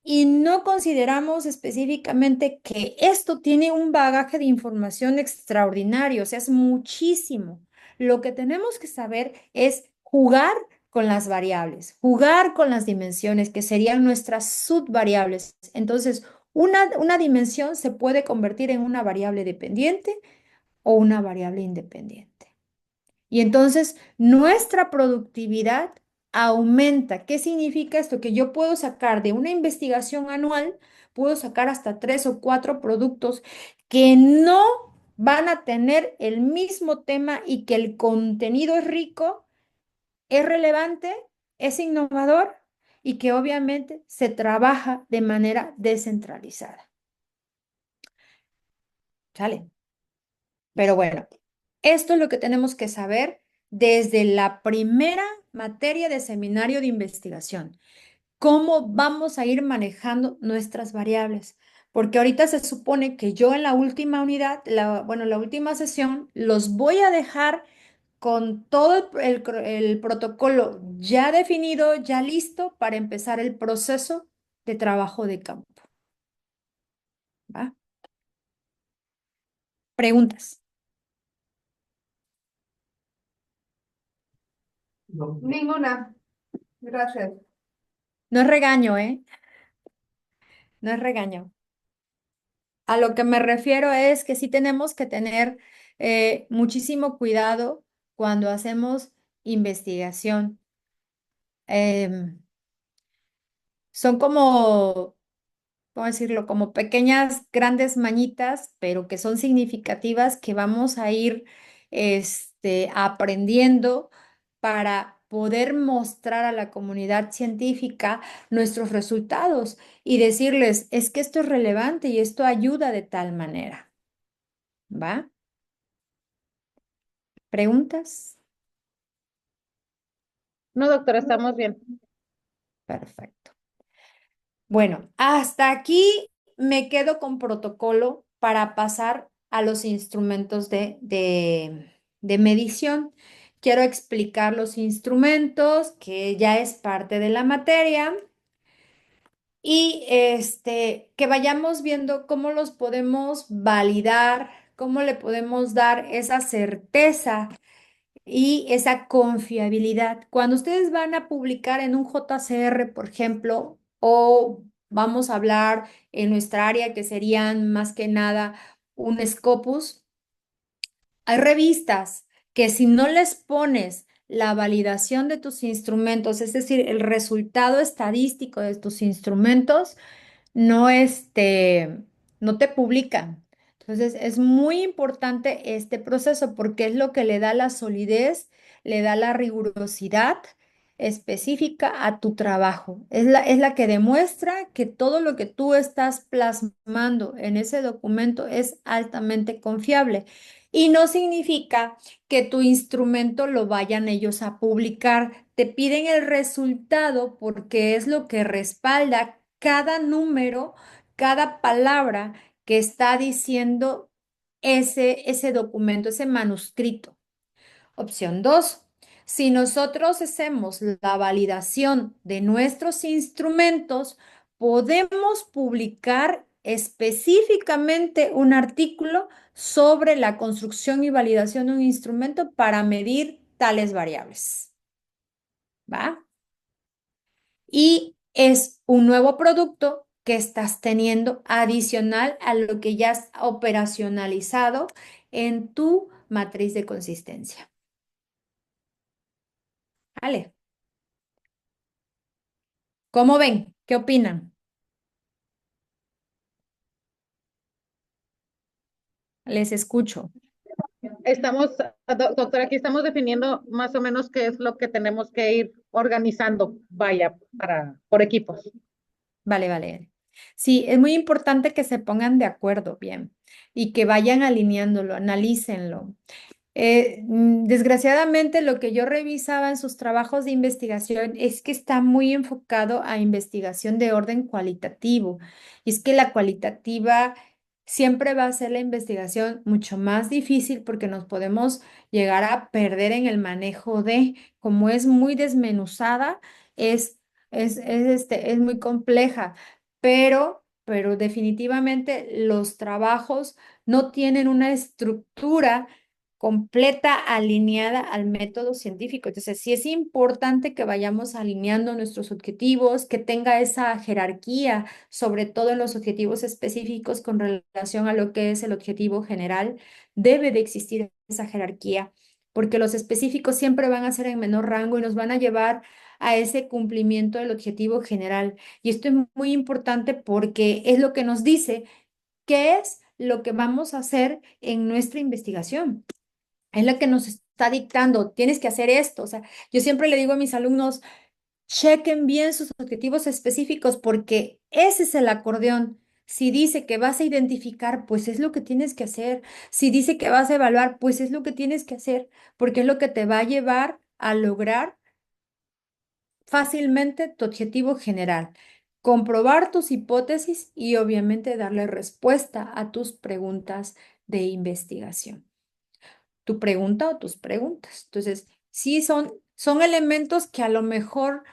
y no consideramos específicamente que esto tiene un bagaje de información extraordinario, o sea, es muchísimo. Lo que tenemos que saber es jugar con las variables, jugar con las dimensiones, que serían nuestras subvariables. Entonces, una dimensión se puede convertir en una variable dependiente o una variable independiente. Y entonces nuestra productividad aumenta. ¿Qué significa esto? Que yo puedo sacar de una investigación anual, puedo sacar hasta 3 o 4 productos que no van a tener el mismo tema y que el contenido es rico, es relevante, es innovador y que obviamente se trabaja de manera descentralizada. ¿Sale? Pero bueno, esto es lo que tenemos que saber desde la primera materia de seminario de investigación. ¿Cómo vamos a ir manejando nuestras variables? Porque ahorita se supone que yo en la última unidad, bueno, la última sesión, los voy a dejar con todo el protocolo ya definido, ya listo para empezar el proceso de trabajo de campo. ¿Va? ¿Preguntas? No. Ninguna. Gracias. No es regaño, ¿eh? No es regaño. A lo que me refiero es que sí tenemos que tener muchísimo cuidado cuando hacemos investigación. Em, Son como, ¿cómo decirlo? Como pequeñas, grandes mañitas, pero que son significativas que vamos a ir aprendiendo para poder mostrar a la comunidad científica nuestros resultados y decirles, es que esto es relevante y esto ayuda de tal manera. ¿Va? ¿Preguntas? No, doctora, estamos bien. Perfecto. Bueno, hasta aquí me quedo con protocolo para pasar a los instrumentos de medición. Quiero explicar los instrumentos, que ya es parte de la materia, y que vayamos viendo cómo los podemos validar, cómo le podemos dar esa certeza y esa confiabilidad. Cuando ustedes van a publicar en un JCR, por ejemplo, o vamos a hablar en nuestra área que serían más que nada un Scopus, hay revistas que si no les pones la validación de tus instrumentos, es decir, el resultado estadístico de tus instrumentos, no, no te publican. Entonces, es muy importante este proceso porque es lo que le da la solidez, le da la rigurosidad específica a tu trabajo. Es la que demuestra que todo lo que tú estás plasmando en ese documento es altamente confiable. Y no significa que tu instrumento lo vayan ellos a publicar. Te piden el resultado porque es lo que respalda cada número, cada palabra que está diciendo ese documento, ese manuscrito. Opción 2. Si nosotros hacemos la validación de nuestros instrumentos, podemos publicar específicamente un artículo sobre la construcción y validación de un instrumento para medir tales variables. ¿Va? Y es un nuevo producto que estás teniendo adicional a lo que ya has operacionalizado en tu matriz de consistencia. ¿Vale? ¿Cómo ven? ¿Qué opinan? Les escucho. Estamos, doctora, aquí estamos definiendo más o menos qué es lo que tenemos que ir organizando, vaya, por equipos. Vale, vale. Sí, es muy importante que se pongan de acuerdo bien y que vayan alineándolo, analícenlo. Desgraciadamente, lo que yo revisaba en sus trabajos de investigación es que está muy enfocado a investigación de orden cualitativo. Y es que la cualitativa siempre va a ser la investigación mucho más difícil porque nos podemos llegar a perder en el manejo de, como es muy desmenuzada, es muy compleja. pero definitivamente los trabajos no tienen una estructura completa alineada al método científico. Entonces, sí es importante que vayamos alineando nuestros objetivos, que tenga esa jerarquía, sobre todo en los objetivos específicos con relación a lo que es el objetivo general. Debe de existir esa jerarquía, porque los específicos siempre van a ser en menor rango y nos van a llevar a ese cumplimiento del objetivo general. Y esto es muy importante porque es lo que nos dice qué es lo que vamos a hacer en nuestra investigación. Es la que nos está dictando, tienes que hacer esto. O sea, yo siempre le digo a mis alumnos, chequen bien sus objetivos específicos porque ese es el acordeón. Si dice que vas a identificar, pues es lo que tienes que hacer. Si dice que vas a evaluar, pues es lo que tienes que hacer, porque es lo que te va a llevar a lograr fácilmente tu objetivo general, comprobar tus hipótesis y obviamente darle respuesta a tus preguntas de investigación. Tu pregunta o tus preguntas. Entonces, sí son elementos que a lo mejor,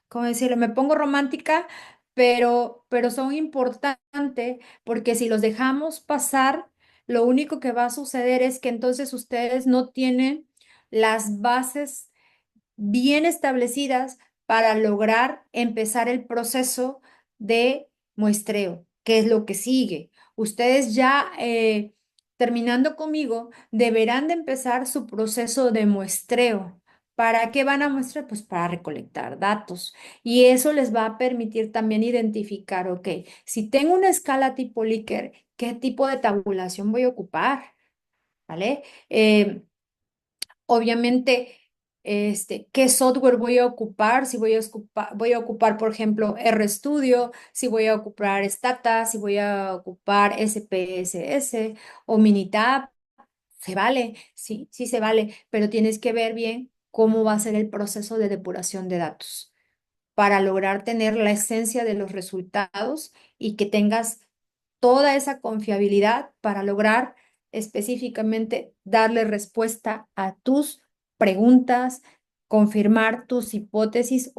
¿cómo decirlo? Me pongo romántica, pero son importantes porque si los dejamos pasar, lo único que va a suceder es que entonces ustedes no tienen las bases bien establecidas para lograr empezar el proceso de muestreo, que es lo que sigue. Ustedes ya terminando conmigo deberán de empezar su proceso de muestreo. ¿Para qué van a muestrar? Pues para recolectar datos. Y eso les va a permitir también identificar, ok, si tengo una escala tipo Likert, ¿qué tipo de tabulación voy a ocupar? ¿Vale? Obviamente, qué software voy a ocupar, si voy a ocupar, por ejemplo, RStudio, si voy a ocupar Stata, si voy a ocupar SPSS o Minitab, se vale, sí, sí se vale, pero tienes que ver bien cómo va a ser el proceso de depuración de datos para lograr tener la esencia de los resultados y que tengas toda esa confiabilidad para lograr específicamente darle respuesta a tus preguntas, confirmar tus hipótesis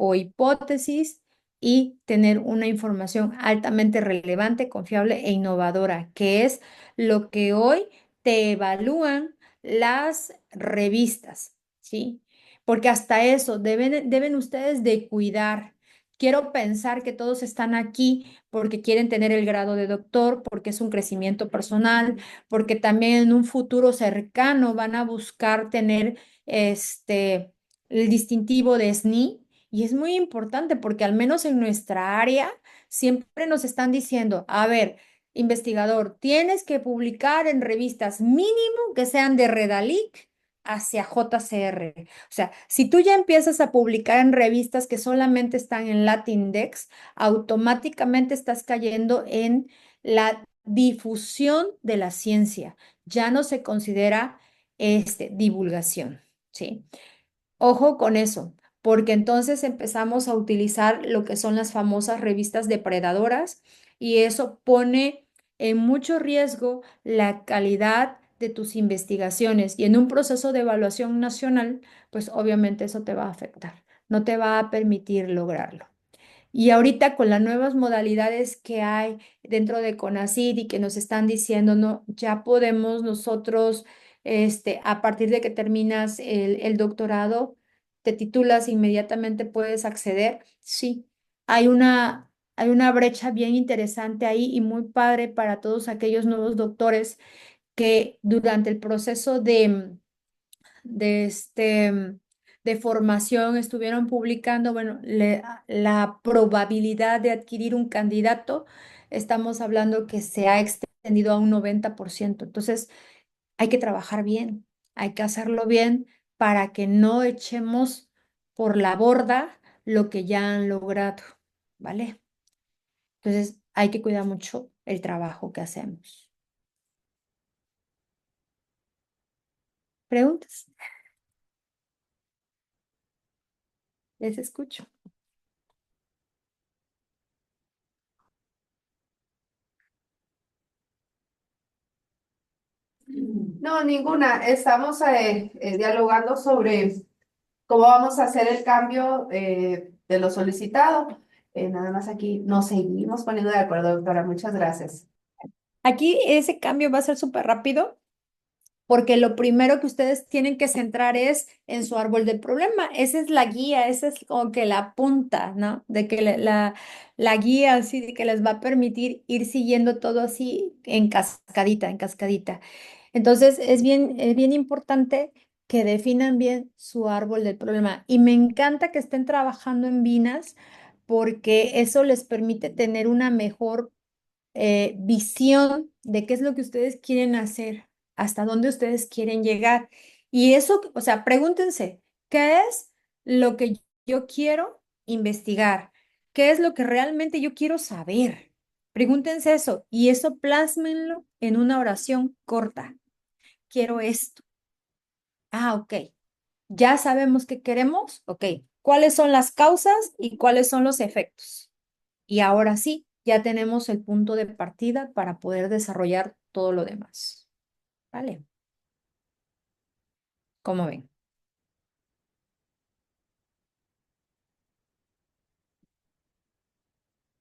y tener una información altamente relevante, confiable e innovadora, que es lo que hoy te evalúan las revistas, ¿sí? Porque hasta eso deben ustedes de cuidar. Quiero pensar que todos están aquí porque quieren tener el grado de doctor, porque es un crecimiento personal, porque también en un futuro cercano van a buscar tener el distintivo de SNI. Y es muy importante porque al menos en nuestra área siempre nos están diciendo, a ver, investigador, tienes que publicar en revistas mínimo que sean de Redalic hacia JCR. O sea, si tú ya empiezas a publicar en revistas que solamente están en Latindex, automáticamente estás cayendo en la difusión de la ciencia. Ya no se considera divulgación, ¿sí? Ojo con eso, porque entonces empezamos a utilizar lo que son las famosas revistas depredadoras y eso pone en mucho riesgo la calidad de tus investigaciones y en un proceso de evaluación nacional, pues obviamente eso te va a afectar, no te va a permitir lograrlo. Y ahorita con las nuevas modalidades que hay dentro de CONACYT y que nos están diciendo, no, ya podemos nosotros, a partir de que terminas el doctorado, te titulas, inmediatamente puedes acceder. Sí, hay una brecha bien interesante ahí y muy padre para todos aquellos nuevos doctores que durante el proceso de, de formación estuvieron publicando, bueno, la probabilidad de adquirir un candidato, estamos hablando que se ha extendido a un 90%. Entonces, hay que trabajar bien, hay que hacerlo bien para que no echemos por la borda lo que ya han logrado, ¿vale? Entonces, hay que cuidar mucho el trabajo que hacemos. ¿Preguntas? Les escucho. No, ninguna. Estamos dialogando sobre cómo vamos a hacer el cambio de lo solicitado. Nada más aquí nos seguimos poniendo de acuerdo, doctora. Muchas gracias. Aquí ese cambio va a ser súper rápido porque lo primero que ustedes tienen que centrar es en su árbol del problema. Esa es la guía, esa es como que la punta, ¿no? De que la guía así, de que les va a permitir ir siguiendo todo así en cascadita, en cascadita. Entonces, es bien importante que definan bien su árbol del problema. Y me encanta que estén trabajando en Vinas porque eso les permite tener una mejor visión de qué es lo que ustedes quieren hacer, hasta dónde ustedes quieren llegar. Y eso, o sea, pregúntense, ¿qué es lo que yo quiero investigar? ¿Qué es lo que realmente yo quiero saber? Pregúntense eso y eso plásmenlo en una oración corta. Quiero esto. Ah, ok. Ya sabemos qué queremos. Ok. ¿Cuáles son las causas y cuáles son los efectos? Y ahora sí, ya tenemos el punto de partida para poder desarrollar todo lo demás. ¿Vale? ¿Cómo ven?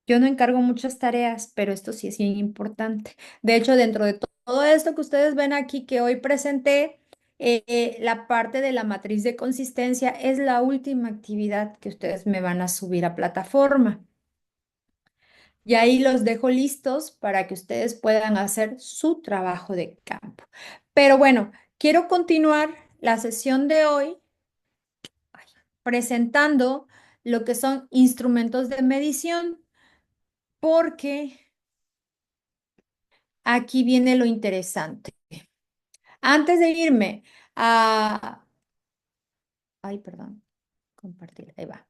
Yo no encargo muchas tareas, pero esto sí es bien importante. De hecho, dentro de todo esto que ustedes ven aquí que hoy presenté, la parte de la matriz de consistencia es la última actividad que ustedes me van a subir a plataforma. Y ahí los dejo listos para que ustedes puedan hacer su trabajo de campo. Pero bueno, quiero continuar la sesión de hoy presentando lo que son instrumentos de medición, porque aquí viene lo interesante. Antes de irme a... Ay, perdón, compartir, ahí va.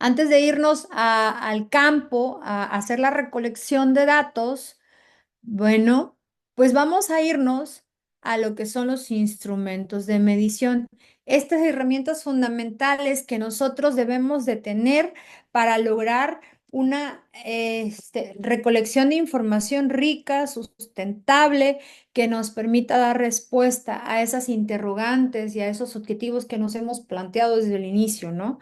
Antes de irnos al campo a hacer la recolección de datos, bueno, pues vamos a irnos a lo que son los instrumentos de medición. Estas herramientas fundamentales que nosotros debemos de tener para lograr una recolección de información rica, sustentable, que nos permita dar respuesta a esas interrogantes y a esos objetivos que nos hemos planteado desde el inicio, ¿no?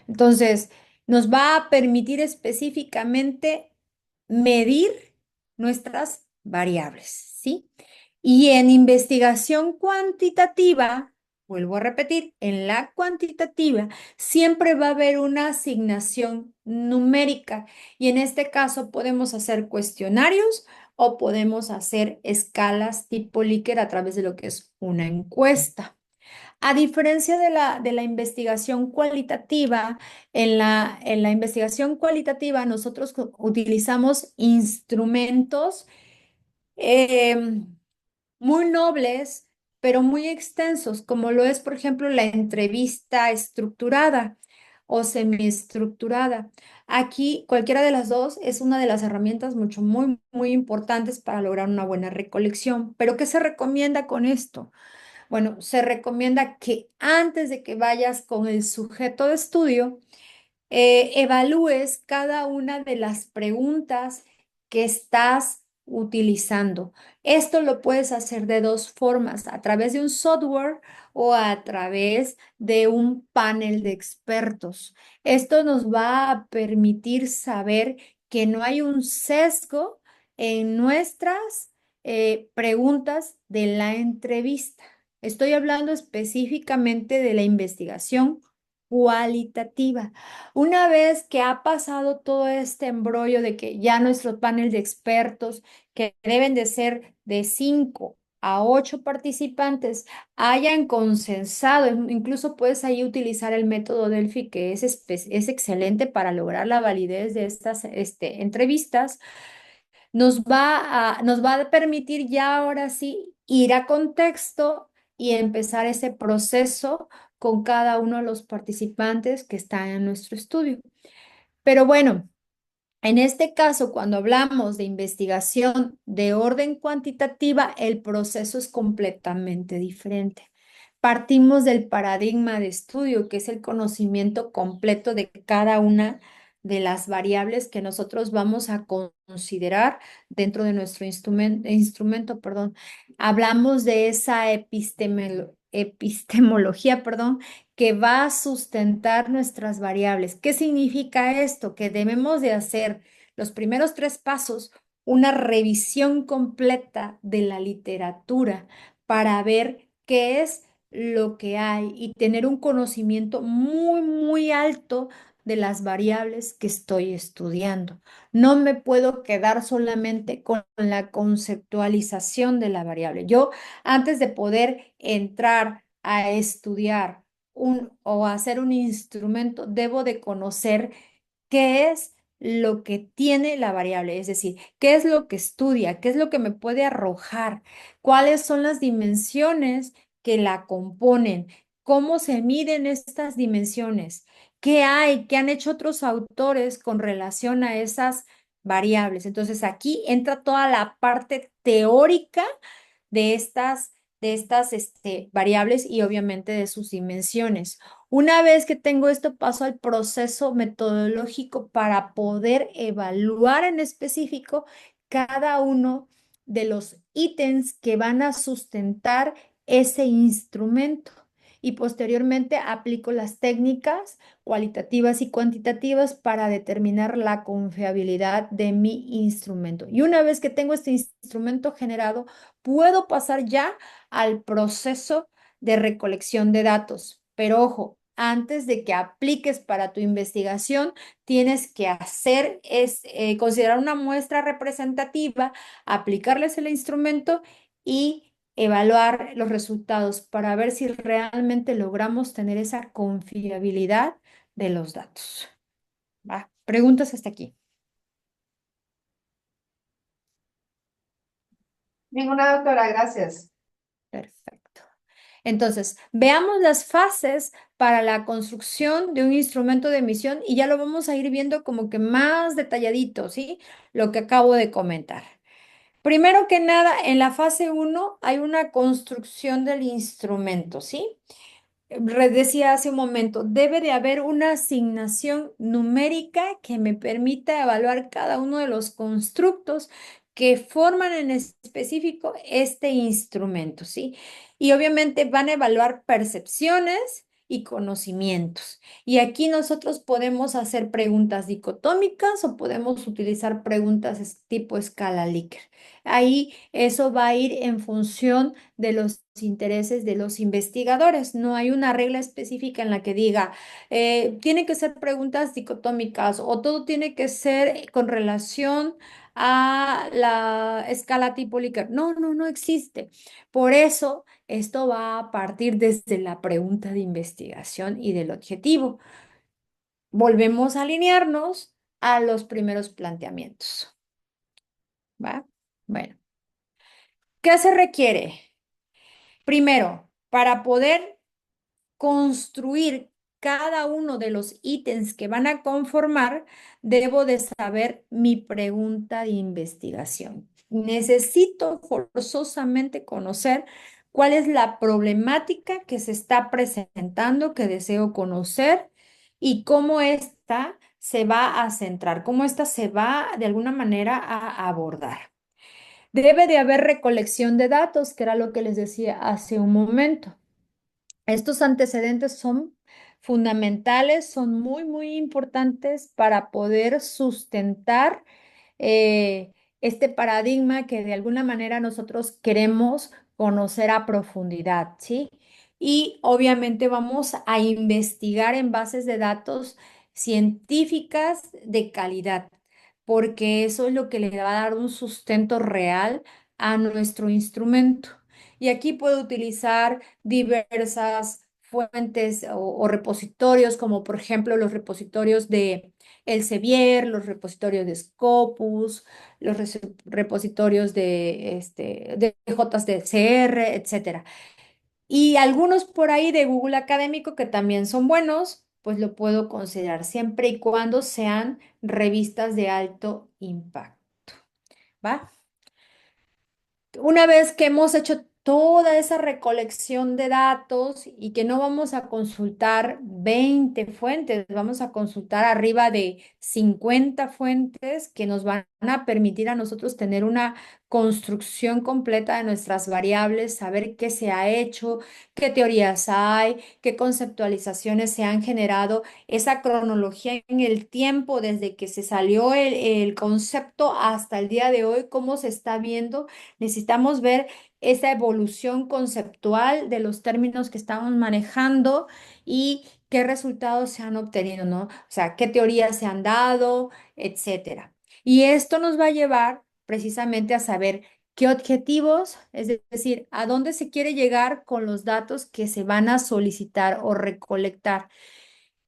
Entonces, nos va a permitir específicamente medir nuestras variables, ¿sí? Y en investigación cuantitativa, vuelvo a repetir, en la cuantitativa siempre va a haber una asignación numérica y en este caso podemos hacer cuestionarios o podemos hacer escalas tipo Likert a través de lo que es una encuesta. A diferencia de la investigación cualitativa, en la investigación cualitativa nosotros utilizamos instrumentos em, muy nobles, pero muy extensos, como lo es, por ejemplo, la entrevista estructurada o semiestructurada. Aquí, cualquiera de las dos es una de las herramientas muy importantes para lograr una buena recolección. Pero, ¿qué se recomienda con esto? Bueno, se recomienda que antes de que vayas con el sujeto de estudio, evalúes cada una de las preguntas que estás utilizando. Esto lo puedes hacer de dos formas, a través de un software o a través de un panel de expertos. Esto nos va a permitir saber que no hay un sesgo en nuestras preguntas de la entrevista. Estoy hablando específicamente de la investigación cualitativa. Una vez que ha pasado todo este embrollo de que ya nuestro panel de expertos, que deben de ser de 5 a 8 participantes, hayan consensado, incluso puedes ahí utilizar el método Delphi, que es excelente para lograr la validez de estas entrevistas, nos va a permitir ya ahora sí ir a contexto y empezar ese proceso con cada uno de los participantes que están en nuestro estudio. Pero bueno, en este caso, cuando hablamos de investigación de orden cuantitativa, el proceso es completamente diferente. Partimos del paradigma de estudio, que es el conocimiento completo de cada una de las variables que nosotros vamos a considerar dentro de nuestro instrumento, perdón. Hablamos de esa epistemología, perdón, que va a sustentar nuestras variables. ¿Qué significa esto? Que debemos de hacer los primeros 3 pasos, una revisión completa de la literatura para ver qué es lo que hay y tener un conocimiento muy, muy alto de las variables que estoy estudiando. No me puedo quedar solamente con la conceptualización de la variable. Yo, antes de poder entrar a estudiar o hacer un instrumento, debo de conocer qué es lo que tiene la variable, es decir, qué es lo que estudia, qué es lo que me puede arrojar, cuáles son las dimensiones que la componen, cómo se miden estas dimensiones, qué hay, qué han hecho otros autores con relación a esas variables. Entonces aquí entra toda la parte teórica de estas variables y obviamente de sus dimensiones. Una vez que tengo esto, paso al proceso metodológico para poder evaluar en específico cada uno de los ítems que van a sustentar ese instrumento. Y posteriormente aplico las técnicas cualitativas y cuantitativas para determinar la confiabilidad de mi instrumento. Y una vez que tengo este instrumento generado, puedo pasar ya al proceso de recolección de datos. Pero ojo, antes de que apliques para tu investigación, tienes que considerar una muestra representativa, aplicarles el instrumento y evaluar los resultados para ver si realmente logramos tener esa confiabilidad de los datos. ¿Va? Preguntas hasta aquí. Ninguna, doctora, gracias. Perfecto. Entonces, veamos las fases para la construcción de un instrumento de emisión y ya lo vamos a ir viendo como que más detalladito, ¿sí? Lo que acabo de comentar. Primero que nada, en la fase 1 hay una construcción del instrumento, ¿sí? Decía hace un momento, debe de haber una asignación numérica que me permita evaluar cada uno de los constructos que forman en específico este instrumento, ¿sí? Y obviamente van a evaluar percepciones y conocimientos. Y aquí nosotros podemos hacer preguntas dicotómicas o podemos utilizar preguntas tipo escala Likert. Ahí eso va a ir en función de los intereses de los investigadores. No hay una regla específica en la que diga, tienen que ser preguntas dicotómicas o todo tiene que ser con relación a la escala tipo Likert. No, no, no existe. Por eso, esto va a partir desde la pregunta de investigación y del objetivo. Volvemos a alinearnos a los primeros planteamientos. ¿Va? Bueno, ¿qué se requiere? Primero, para poder construir cada uno de los ítems que van a conformar, debo de saber mi pregunta de investigación. Necesito forzosamente conocer cuál es la problemática que se está presentando, que deseo conocer y cómo ésta se va a centrar, cómo ésta se va de alguna manera a abordar. Debe de haber recolección de datos, que era lo que les decía hace un momento. Estos antecedentes son fundamentales, son muy, muy importantes para poder sustentar este paradigma que de alguna manera nosotros queremos conocer a profundidad, ¿sí? Y obviamente vamos a investigar en bases de datos científicas de calidad, porque eso es lo que le va a dar un sustento real a nuestro instrumento. Y aquí puedo utilizar diversas fuentes o repositorios, como por ejemplo los repositorios de Elsevier, los repositorios de Scopus, los repositorios de JDCR, etcétera. Y algunos por ahí de Google Académico que también son buenos, pues lo puedo considerar siempre y cuando sean revistas de alto impacto, ¿va? Una vez que hemos hecho toda esa recolección de datos y que no vamos a consultar 20 fuentes, vamos a consultar arriba de 50 fuentes que nos van a permitir a nosotros tener una construcción completa de nuestras variables, saber qué se ha hecho, qué teorías hay, qué conceptualizaciones se han generado, esa cronología en el tiempo desde que se salió el concepto hasta el día de hoy, cómo se está viendo. Necesitamos ver esa evolución conceptual de los términos que estamos manejando y qué resultados se han obtenido, ¿no? O sea, qué teorías se han dado, etcétera. Y esto nos va a llevar precisamente a saber qué objetivos, es decir, a dónde se quiere llegar con los datos que se van a solicitar o recolectar.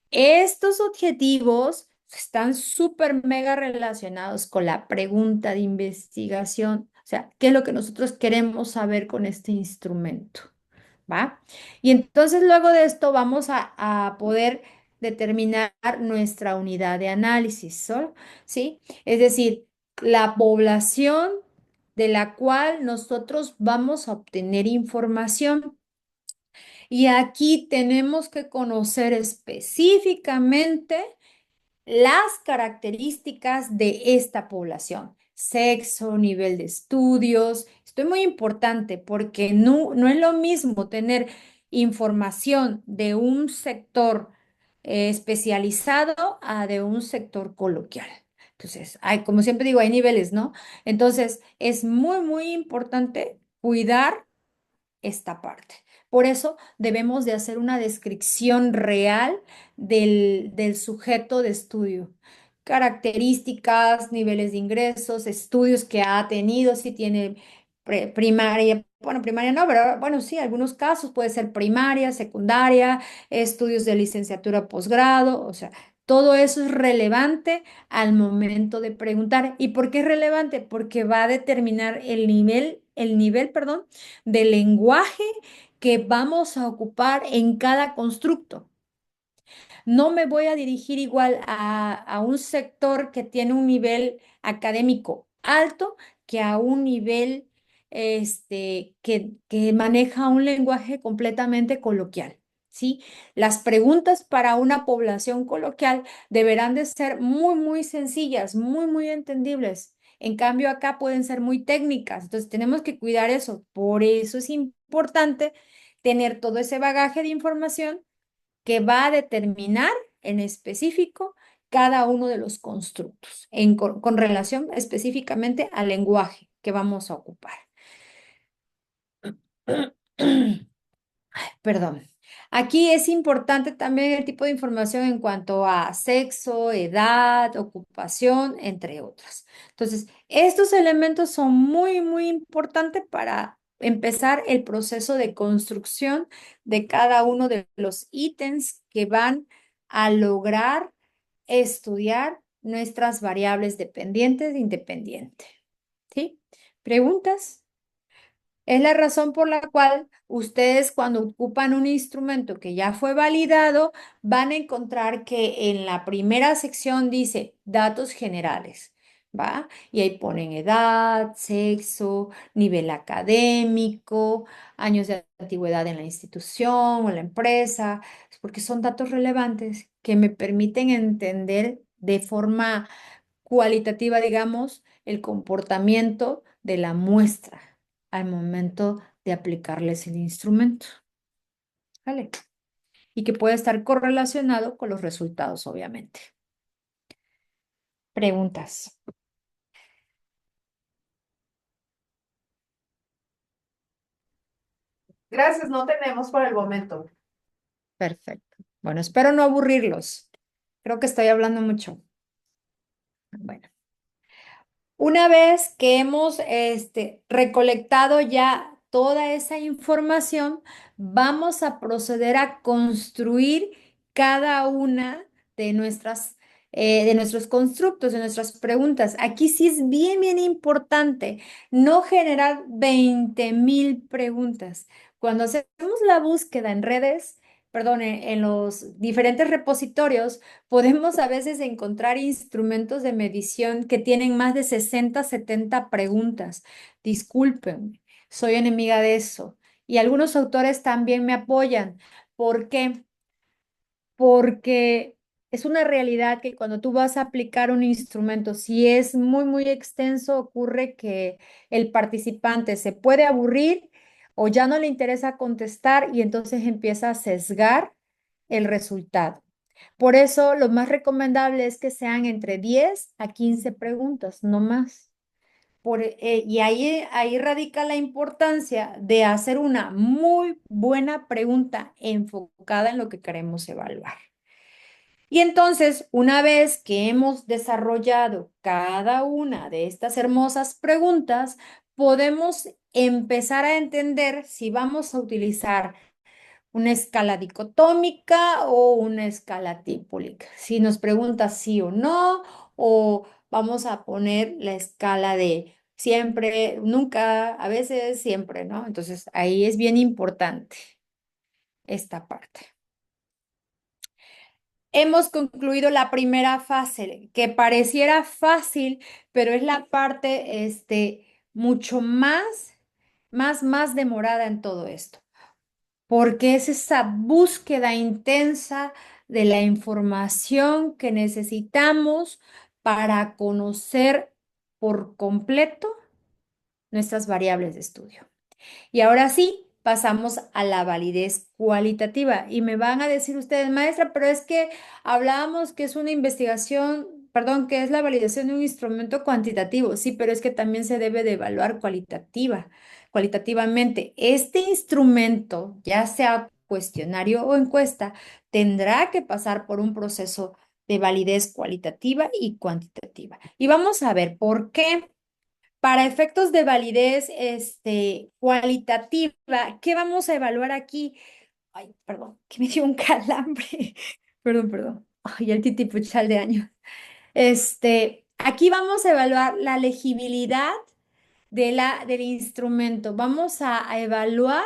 Estos objetivos están súper mega relacionados con la pregunta de investigación, o sea, ¿qué es lo que nosotros queremos saber con este instrumento? ¿Va? Y entonces luego de esto vamos a poder determinar nuestra unidad de análisis, ¿sí? Es decir, la población de la cual nosotros vamos a obtener información. Y aquí tenemos que conocer específicamente las características de esta población, sexo, nivel de estudios. Esto es muy importante porque no es lo mismo tener información de un sector especializado a de un sector coloquial. Entonces, hay, como siempre digo, hay niveles, ¿no? Entonces, es muy, muy importante cuidar esta parte. Por eso debemos de hacer una descripción real del sujeto de estudio. Características, niveles de ingresos, estudios que ha tenido, si tiene primaria, bueno, primaria no, pero bueno, sí, algunos casos puede ser primaria, secundaria, estudios de licenciatura, posgrado, o sea, todo eso es relevante al momento de preguntar. ¿Y por qué es relevante? Porque va a determinar el nivel, perdón, de lenguaje que vamos a ocupar en cada constructo. No me voy a dirigir igual a un sector que tiene un nivel académico alto que a un nivel que maneja un lenguaje completamente coloquial. ¿Sí? Las preguntas para una población coloquial deberán de ser muy, muy sencillas, muy, muy entendibles. En cambio, acá pueden ser muy técnicas. Entonces, tenemos que cuidar eso. Por eso es importante tener todo ese bagaje de información que va a determinar en específico cada uno de los constructos con relación específicamente al lenguaje que vamos a ocupar. Perdón. Aquí es importante también el tipo de información en cuanto a sexo, edad, ocupación, entre otras. Entonces, estos elementos son muy, muy importantes para empezar el proceso de construcción de cada uno de los ítems que van a lograr estudiar nuestras variables dependientes e independientes. ¿Sí? ¿Preguntas? Es la razón por la cual ustedes cuando ocupan un instrumento que ya fue validado, van a encontrar que en la primera sección dice datos generales, ¿va? Y ahí ponen edad, sexo, nivel académico, años de antigüedad en la institución o la empresa, porque son datos relevantes que me permiten entender de forma cualitativa, digamos, el comportamiento de la muestra al momento de aplicarles el instrumento. ¿Vale? Y que puede estar correlacionado con los resultados, obviamente. Preguntas. Gracias, no tenemos por el momento. Perfecto. Bueno, espero no aburrirlos. Creo que estoy hablando mucho. Bueno. Una vez que hemos recolectado ya toda esa información, vamos a proceder a construir cada una de nuestros constructos, de nuestras preguntas. Aquí sí es bien, bien importante no generar 20,000 preguntas. Cuando hacemos la búsqueda en redes, perdón, en los diferentes repositorios, podemos a veces encontrar instrumentos de medición que tienen más de 60, 70 preguntas. Disculpen, soy enemiga de eso. Y algunos autores también me apoyan. ¿Por qué? Porque es una realidad que cuando tú vas a aplicar un instrumento, si es muy, muy extenso, ocurre que el participante se puede aburrir o ya no le interesa contestar y entonces empieza a sesgar el resultado. Por eso, lo más recomendable es que sean entre 10 a 15 preguntas, no más. Y ahí radica la importancia de hacer una muy buena pregunta enfocada en lo que queremos evaluar. Y entonces, una vez que hemos desarrollado cada una de estas hermosas preguntas, podemos empezar a entender si vamos a utilizar una escala dicotómica o una escala típolica. Si nos pregunta sí o no, o vamos a poner la escala de siempre, nunca, a veces, siempre, ¿no? Entonces, ahí es bien importante esta parte. Hemos concluido la primera fase, que pareciera fácil, pero es la parte mucho más demorada en todo esto, porque es esa búsqueda intensa de la información que necesitamos para conocer por completo nuestras variables de estudio. Y ahora sí, pasamos a la validez cualitativa. Y me van a decir ustedes, maestra, pero es que hablábamos que es una investigación, perdón, que es la validación de un instrumento cuantitativo. Sí, pero es que también se debe de evaluar cualitativamente. Este instrumento, ya sea cuestionario o encuesta, tendrá que pasar por un proceso de validez cualitativa y cuantitativa. Y vamos a ver por qué. Para efectos de validez cualitativa, ¿qué vamos a evaluar aquí? Ay, perdón, que me dio un calambre. Perdón. Ay, el titipuchal de año. Aquí vamos a evaluar la legibilidad del instrumento. Vamos a evaluar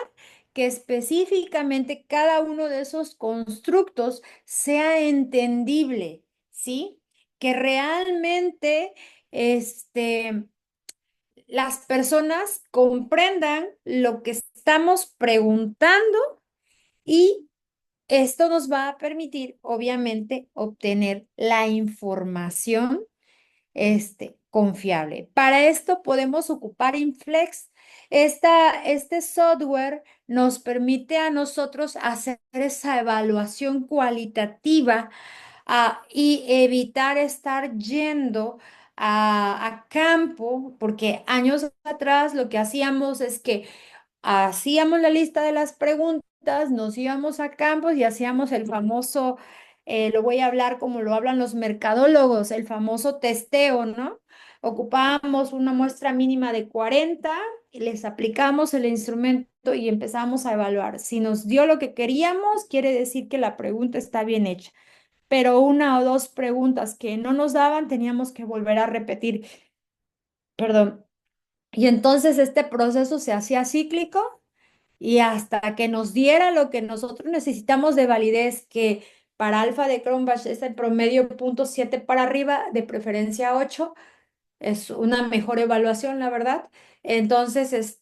que específicamente cada uno de esos constructos sea entendible, ¿sí? Que realmente, las personas comprendan lo que estamos preguntando y esto nos va a permitir, obviamente, obtener la información confiable. Para esto podemos ocupar Inflex. Este software nos permite a nosotros hacer esa evaluación cualitativa y evitar estar yendo a campo, porque años atrás lo que hacíamos es que hacíamos la lista de las preguntas, nos íbamos a campos y hacíamos el famoso, lo voy a hablar como lo hablan los mercadólogos, el famoso testeo, ¿no? Ocupábamos una muestra mínima de 40 y les aplicamos el instrumento y empezamos a evaluar. Si nos dio lo que queríamos, quiere decir que la pregunta está bien hecha, pero una o dos preguntas que no nos daban, teníamos que volver a repetir, perdón. Y entonces este proceso se hacía cíclico y hasta que nos diera lo que nosotros necesitamos de validez, que para alfa de Cronbach es el promedio 0.7 para arriba, de preferencia 8, es una mejor evaluación, la verdad. Entonces,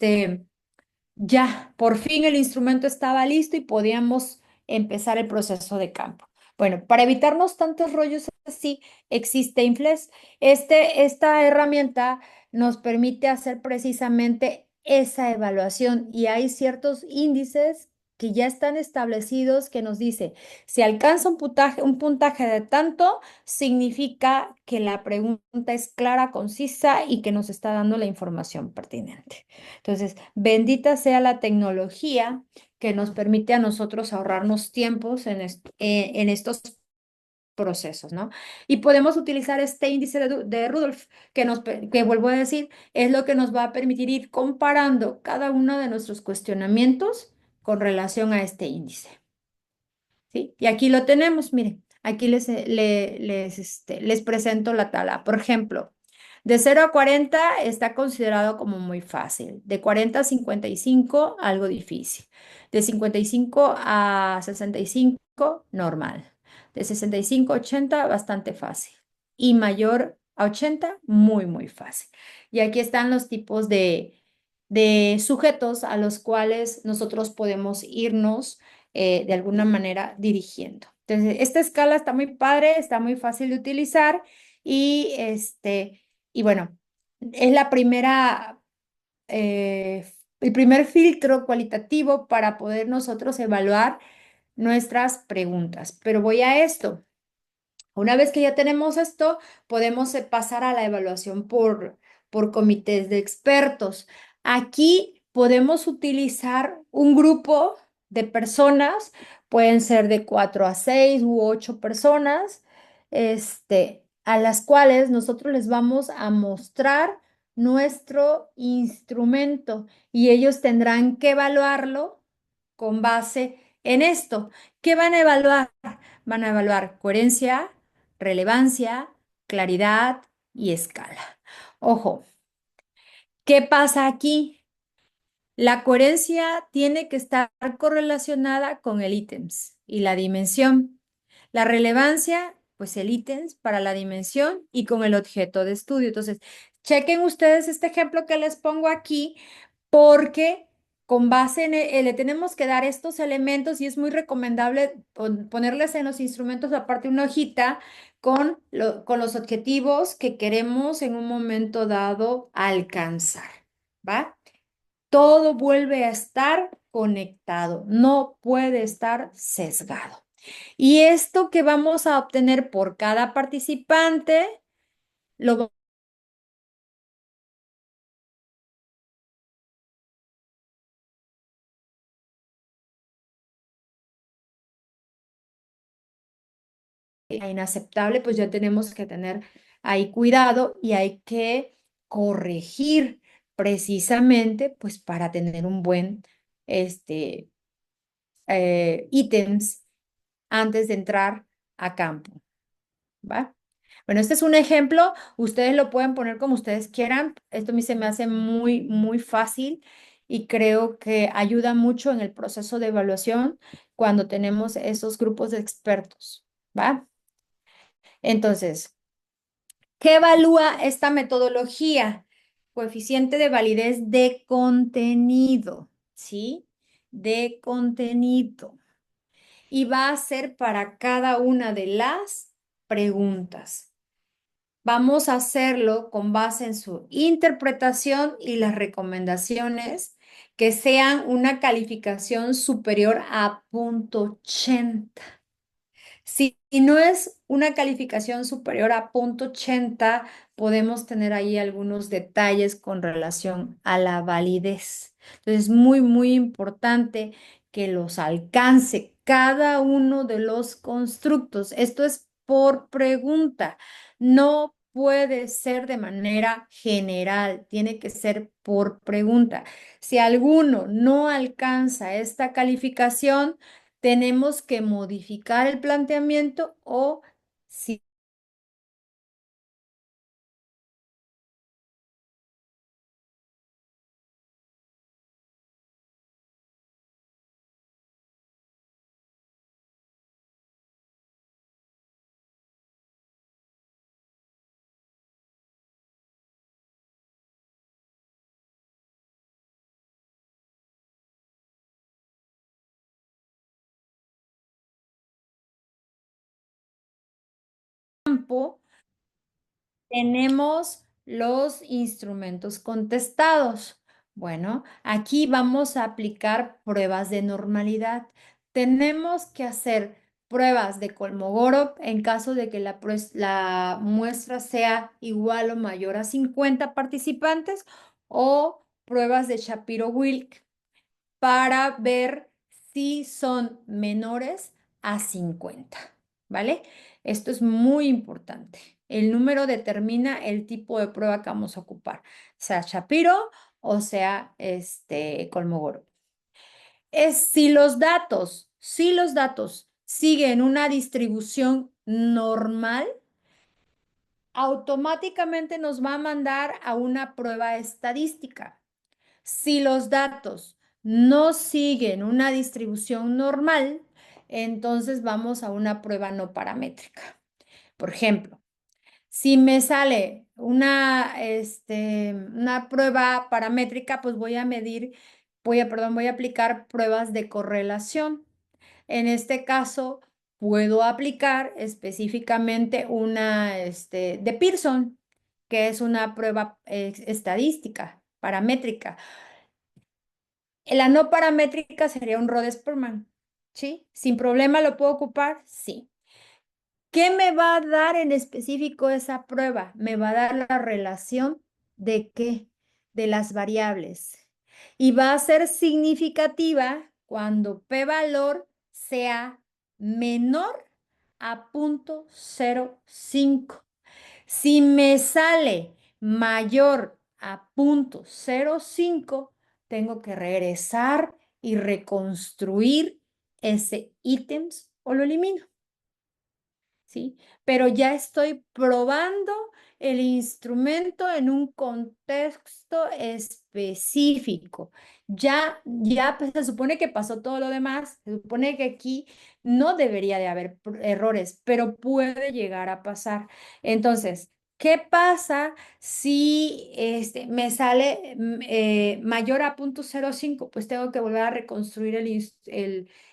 ya, por fin el instrumento estaba listo y podíamos empezar el proceso de campo. Bueno, para evitarnos tantos rollos así, existe Inflex. Esta herramienta nos permite hacer precisamente esa evaluación y hay ciertos índices que ya están establecidos que nos dice, si alcanza un puntaje de tanto, significa que la pregunta es clara, concisa y que nos está dando la información pertinente. Entonces, bendita sea la tecnología que nos permite a nosotros ahorrarnos tiempos en estos procesos, ¿no? Y podemos utilizar este índice de Rudolph, que vuelvo a decir, es lo que nos va a permitir ir comparando cada uno de nuestros cuestionamientos con relación a este índice. ¿Sí? Y aquí lo tenemos, miren, aquí les presento la tabla. Por ejemplo, de 0 a 40 está considerado como muy fácil. De 40 a 55, algo difícil. De 55 a 65, normal. De 65 a 80, bastante fácil. Y mayor a 80, muy fácil. Y aquí están los tipos de sujetos a los cuales nosotros podemos irnos de alguna manera dirigiendo. Entonces, esta escala está muy padre, está muy fácil de utilizar y, y bueno, es la primera, el primer filtro cualitativo para poder nosotros evaluar nuestras preguntas. Pero voy a esto. Una vez que ya tenemos esto, podemos pasar a la evaluación por comités de expertos. Aquí podemos utilizar un grupo de personas, pueden ser de 4 a 6 u 8 personas, a las cuales nosotros les vamos a mostrar nuestro instrumento y ellos tendrán que evaluarlo con base en esto. ¿Qué van a evaluar? Van a evaluar coherencia, relevancia, claridad y escala. Ojo, ¿qué pasa aquí? La coherencia tiene que estar correlacionada con el ítems y la dimensión. La relevancia, pues el ítems para la dimensión y con el objeto de estudio. Entonces, chequen ustedes este ejemplo que les pongo aquí porque con base en le tenemos que dar estos elementos y es muy recomendable ponerles en los instrumentos aparte una hojita con los objetivos que queremos en un momento dado alcanzar, ¿va? Todo vuelve a estar conectado, no puede estar sesgado. Y esto que vamos a obtener por cada participante, lo inaceptable, pues ya tenemos que tener ahí cuidado y hay que corregir precisamente pues para tener un buen ítems antes de entrar a campo, ¿va? Bueno, este es un ejemplo, ustedes lo pueden poner como ustedes quieran, esto a mí se me hace muy, muy fácil y creo que ayuda mucho en el proceso de evaluación cuando tenemos esos grupos de expertos, ¿va? Entonces, ¿qué evalúa esta metodología? Coeficiente de validez de contenido, ¿sí? De contenido. Y va a ser para cada una de las preguntas. Vamos a hacerlo con base en su interpretación y las recomendaciones que sean una calificación superior a .80. Si no es una calificación superior a .80, podemos tener ahí algunos detalles con relación a la validez. Entonces, es muy, muy importante que los alcance cada uno de los constructos. Esto es por pregunta. No puede ser de manera general, tiene que ser por pregunta. Si alguno no alcanza esta calificación, tenemos que modificar el planteamiento o si campo tenemos los instrumentos contestados. Bueno, aquí vamos a aplicar pruebas de normalidad. Tenemos que hacer pruebas de Kolmogorov en caso de que la muestra sea igual o mayor a 50 participantes o pruebas de Shapiro-Wilk para ver si son menores a 50, ¿vale? Esto es muy importante. El número determina el tipo de prueba que vamos a ocupar, sea Shapiro o sea Kolmogorov. Si los datos siguen una distribución normal, automáticamente nos va a mandar a una prueba estadística. Si los datos no siguen una distribución normal, entonces vamos a una prueba no paramétrica. Por ejemplo, si me sale una prueba paramétrica, pues voy a medir, voy a aplicar pruebas de correlación. En este caso, puedo aplicar específicamente una de Pearson, que es una prueba estadística, paramétrica. La no paramétrica sería un Rhodes-Spearman, ¿sí? ¿Sin problema lo puedo ocupar? Sí. ¿Qué me va a dar en específico esa prueba? Me va a dar la relación de qué, de las variables. Y va a ser significativa cuando p-valor sea menor a 0.05. Si me sale mayor a 0.05, tengo que regresar y reconstruir ese ítems o lo elimino. ¿Sí? Pero ya estoy probando el instrumento en un contexto específico. Ya pues, se supone que pasó todo lo demás, se supone que aquí no debería de haber errores, pero puede llegar a pasar. Entonces, ¿qué pasa si me sale mayor a 0.05? Pues tengo que volver a reconstruir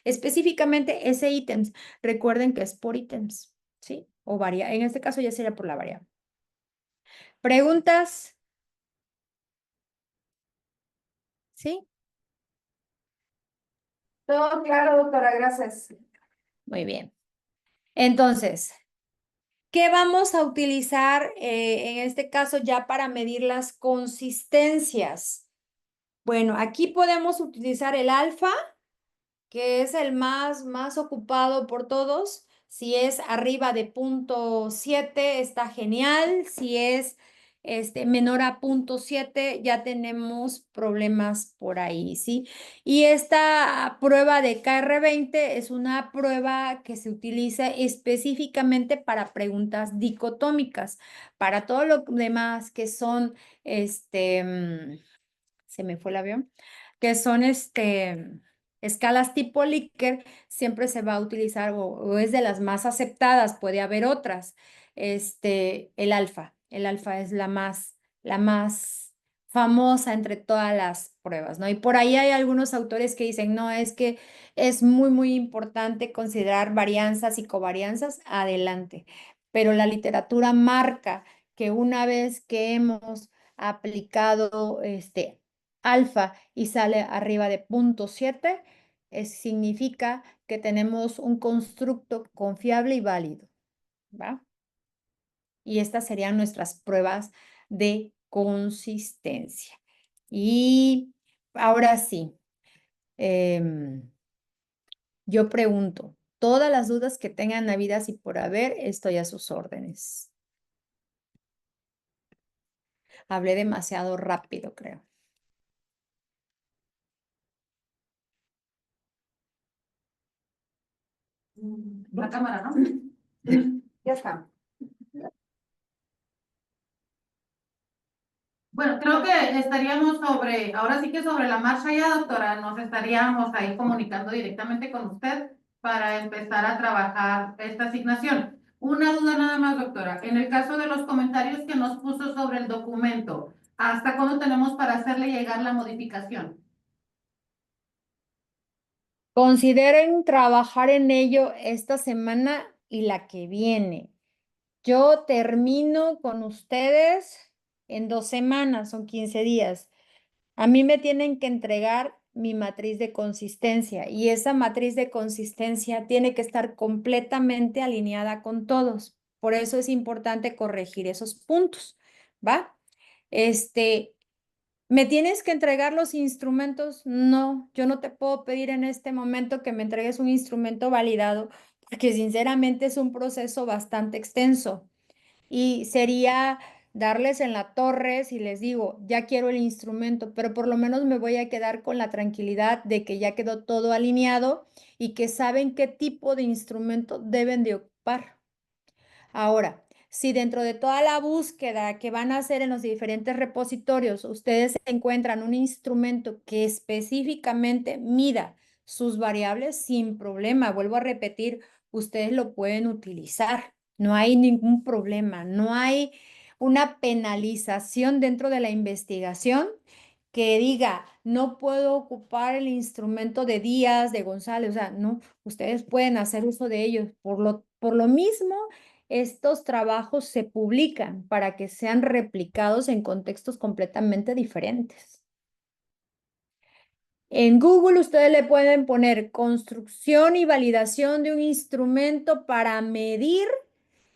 específicamente ese ítem. Recuerden que es por ítems. ¿Sí? O en este caso ya sería por la variable. ¿Preguntas? ¿Sí? Todo claro, doctora, gracias. Muy bien. Entonces, ¿qué vamos a utilizar en este caso ya para medir las consistencias? Bueno, aquí podemos utilizar el alfa, que es el más ocupado por todos. Si es arriba de 0.7 está genial. Si es menor a 0.7 ya tenemos problemas por ahí, ¿sí? Y esta prueba de KR20 es una prueba que se utiliza específicamente para preguntas dicotómicas. Para todo lo demás que son, se me fue el avión, que son escalas tipo Likert, siempre se va a utilizar o es de las más aceptadas, puede haber otras, el alfa. El alfa es la más famosa entre todas las pruebas, ¿no? Y por ahí hay algunos autores que dicen, no, es que es muy importante considerar varianzas y covarianzas, adelante. Pero la literatura marca que una vez que hemos aplicado alfa y sale arriba de 0.7, significa que tenemos un constructo confiable y válido, ¿va? Y estas serían nuestras pruebas de consistencia. Y ahora sí, yo pregunto, todas las dudas que tengan habidas y por haber, estoy a sus órdenes. Hablé demasiado rápido, creo. La cámara, ¿no? Ya está. Bueno, creo que estaríamos ahora sí que sobre la marcha ya, doctora, nos estaríamos ahí comunicando directamente con usted para empezar a trabajar esta asignación. Una duda nada más, doctora. En el caso de los comentarios que nos puso sobre el documento, ¿hasta cuándo tenemos para hacerle llegar la modificación? Consideren trabajar en ello esta semana y la que viene. Yo termino con ustedes en 2 semanas, son 15 días. A mí me tienen que entregar mi matriz de consistencia y esa matriz de consistencia tiene que estar completamente alineada con todos. Por eso es importante corregir esos puntos, ¿va? ¿Me tienes que entregar los instrumentos? No, yo no te puedo pedir en este momento que me entregues un instrumento validado, porque sinceramente es un proceso bastante extenso y sería darles en la torre si les digo, ya quiero el instrumento, pero por lo menos me voy a quedar con la tranquilidad de que ya quedó todo alineado y que saben qué tipo de instrumento deben de ocupar. Ahora, si dentro de toda la búsqueda que van a hacer en los diferentes repositorios, ustedes encuentran un instrumento que específicamente mida sus variables, sin problema, vuelvo a repetir, ustedes lo pueden utilizar. No hay ningún problema, no hay una penalización dentro de la investigación que diga, no puedo ocupar el instrumento de Díaz, de González, o sea, no, ustedes pueden hacer uso de ellos. Por lo mismo, estos trabajos se publican para que sean replicados en contextos completamente diferentes. En Google ustedes le pueden poner construcción y validación de un instrumento para medir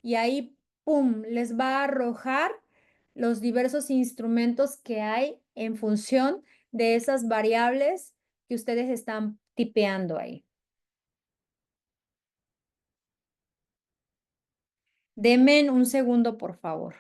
y ahí, ¡pum!, les va a arrojar los diversos instrumentos que hay en función de esas variables que ustedes están tipeando ahí. Denme un segundo, por favor.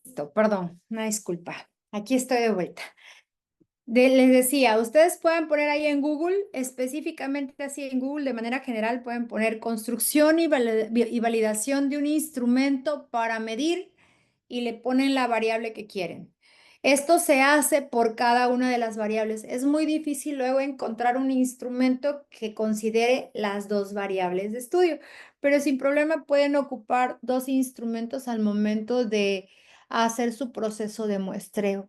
Listo, perdón, una disculpa. Aquí estoy de vuelta. Les decía, ustedes pueden poner ahí en Google, específicamente así en Google, de manera general, pueden poner construcción y validación de un instrumento para medir y le ponen la variable que quieren. Esto se hace por cada una de las variables. Es muy difícil luego encontrar un instrumento que considere las dos variables de estudio, pero sin problema pueden ocupar dos instrumentos al momento de hacer su proceso de muestreo.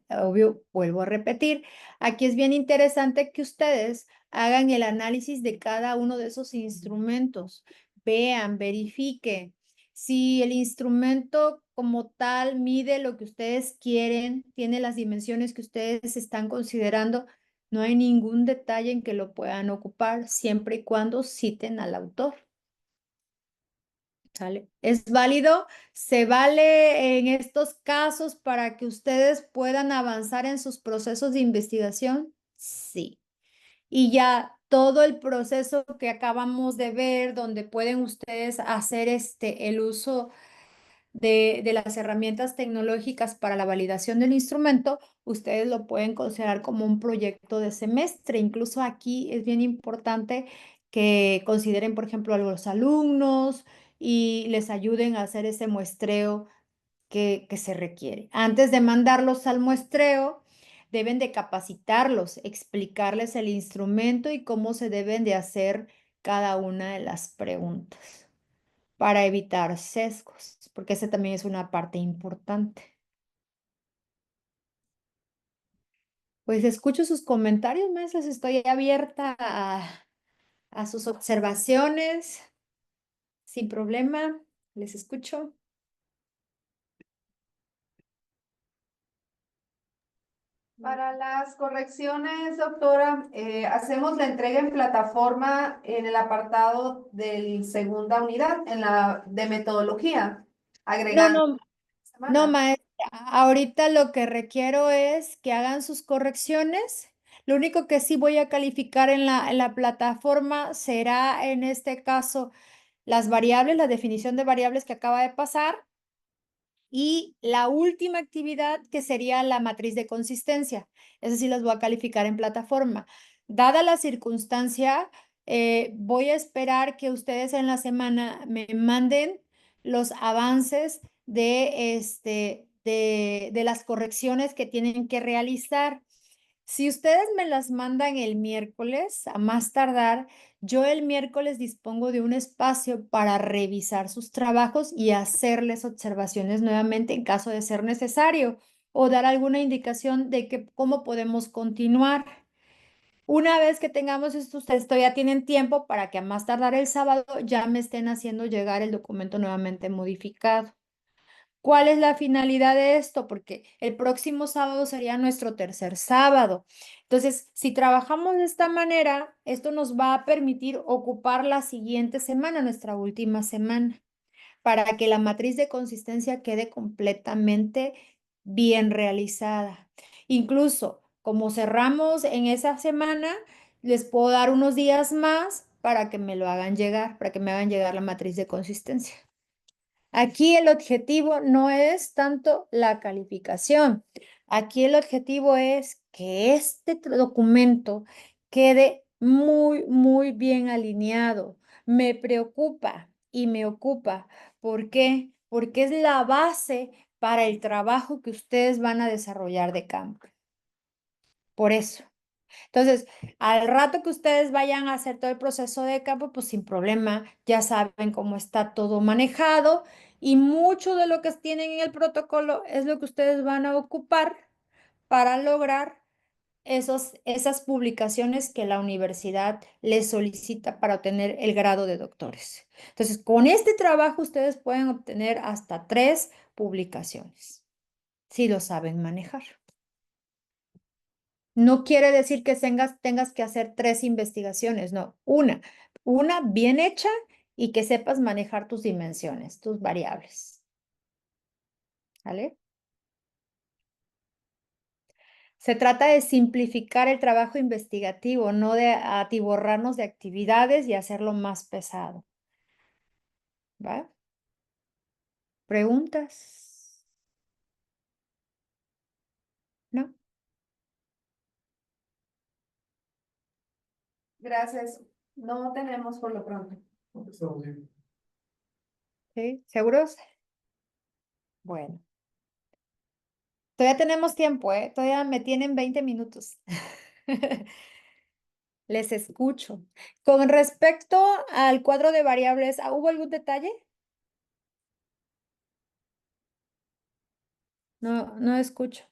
Obvio, vuelvo a repetir, aquí es bien interesante que ustedes hagan el análisis de cada uno de esos instrumentos, vean, verifiquen. Si el instrumento como tal mide lo que ustedes quieren, tiene las dimensiones que ustedes están considerando, no hay ningún detalle en que lo puedan ocupar, siempre y cuando citen al autor. ¿Sale? ¿Es válido? ¿Se vale en estos casos para que ustedes puedan avanzar en sus procesos de investigación? Sí. Y ya todo el proceso que acabamos de ver, donde pueden ustedes hacer el uso de las herramientas tecnológicas para la validación del instrumento, ustedes lo pueden considerar como un proyecto de semestre. Incluso aquí es bien importante que consideren, por ejemplo, a los alumnos y les ayuden a hacer ese muestreo que se requiere. Antes de mandarlos al muestreo, deben de capacitarlos, explicarles el instrumento y cómo se deben de hacer cada una de las preguntas para evitar sesgos, porque esa también es una parte importante. Pues escucho sus comentarios, maestras, estoy abierta a sus observaciones, sin problema, les escucho. Para las correcciones, doctora, hacemos la entrega en plataforma en el apartado de segunda unidad, en la de metodología, No, agregando no, no, semana. maestra, ahorita lo que requiero es que hagan sus correcciones. Lo único que sí voy a calificar en la plataforma será en este caso las variables, la definición de variables que acaba de pasar y la última actividad que sería la matriz de consistencia. Esas sí las voy a calificar en plataforma. Dada la circunstancia, voy a esperar que ustedes en la semana me manden los avances de las correcciones que tienen que realizar. Si ustedes me las mandan el miércoles, a más tardar, yo el miércoles dispongo de un espacio para revisar sus trabajos y hacerles observaciones nuevamente en caso de ser necesario o dar alguna indicación de cómo podemos continuar. Una vez que tengamos esto, ustedes todavía tienen tiempo para que a más tardar el sábado ya me estén haciendo llegar el documento nuevamente modificado. ¿Cuál es la finalidad de esto? Porque el próximo sábado sería nuestro tercer sábado. Entonces, si trabajamos de esta manera, esto nos va a permitir ocupar la siguiente semana, nuestra última semana, para que la matriz de consistencia quede completamente bien realizada. Incluso, como cerramos en esa semana, les puedo dar unos días más para que me lo hagan llegar, para que me hagan llegar la matriz de consistencia. Aquí el objetivo no es tanto la calificación. Aquí el objetivo es que este documento quede muy, muy bien alineado. Me preocupa y me ocupa. ¿Por qué? Porque es la base para el trabajo que ustedes van a desarrollar de campo. Por eso. Entonces, al rato que ustedes vayan a hacer todo el proceso de campo, pues sin problema, ya saben cómo está todo manejado y mucho de lo que tienen en el protocolo es lo que ustedes van a ocupar para lograr esas publicaciones que la universidad les solicita para obtener el grado de doctores. Entonces, con este trabajo ustedes pueden obtener hasta 3 publicaciones, si lo saben manejar. No quiere decir que tengas que hacer 3 investigaciones, no, una bien hecha y que sepas manejar tus dimensiones, tus variables. ¿Vale? Se trata de simplificar el trabajo investigativo, no de atiborrarnos de actividades y hacerlo más pesado. ¿Va? ¿Preguntas? ¿No? Gracias. No tenemos por lo pronto. Estamos bien. ¿Sí? ¿Seguros? Bueno. Todavía tenemos tiempo, ¿eh? Todavía me tienen 20 minutos. Les escucho. Con respecto al cuadro de variables, ¿hubo algún detalle? No, no escucho.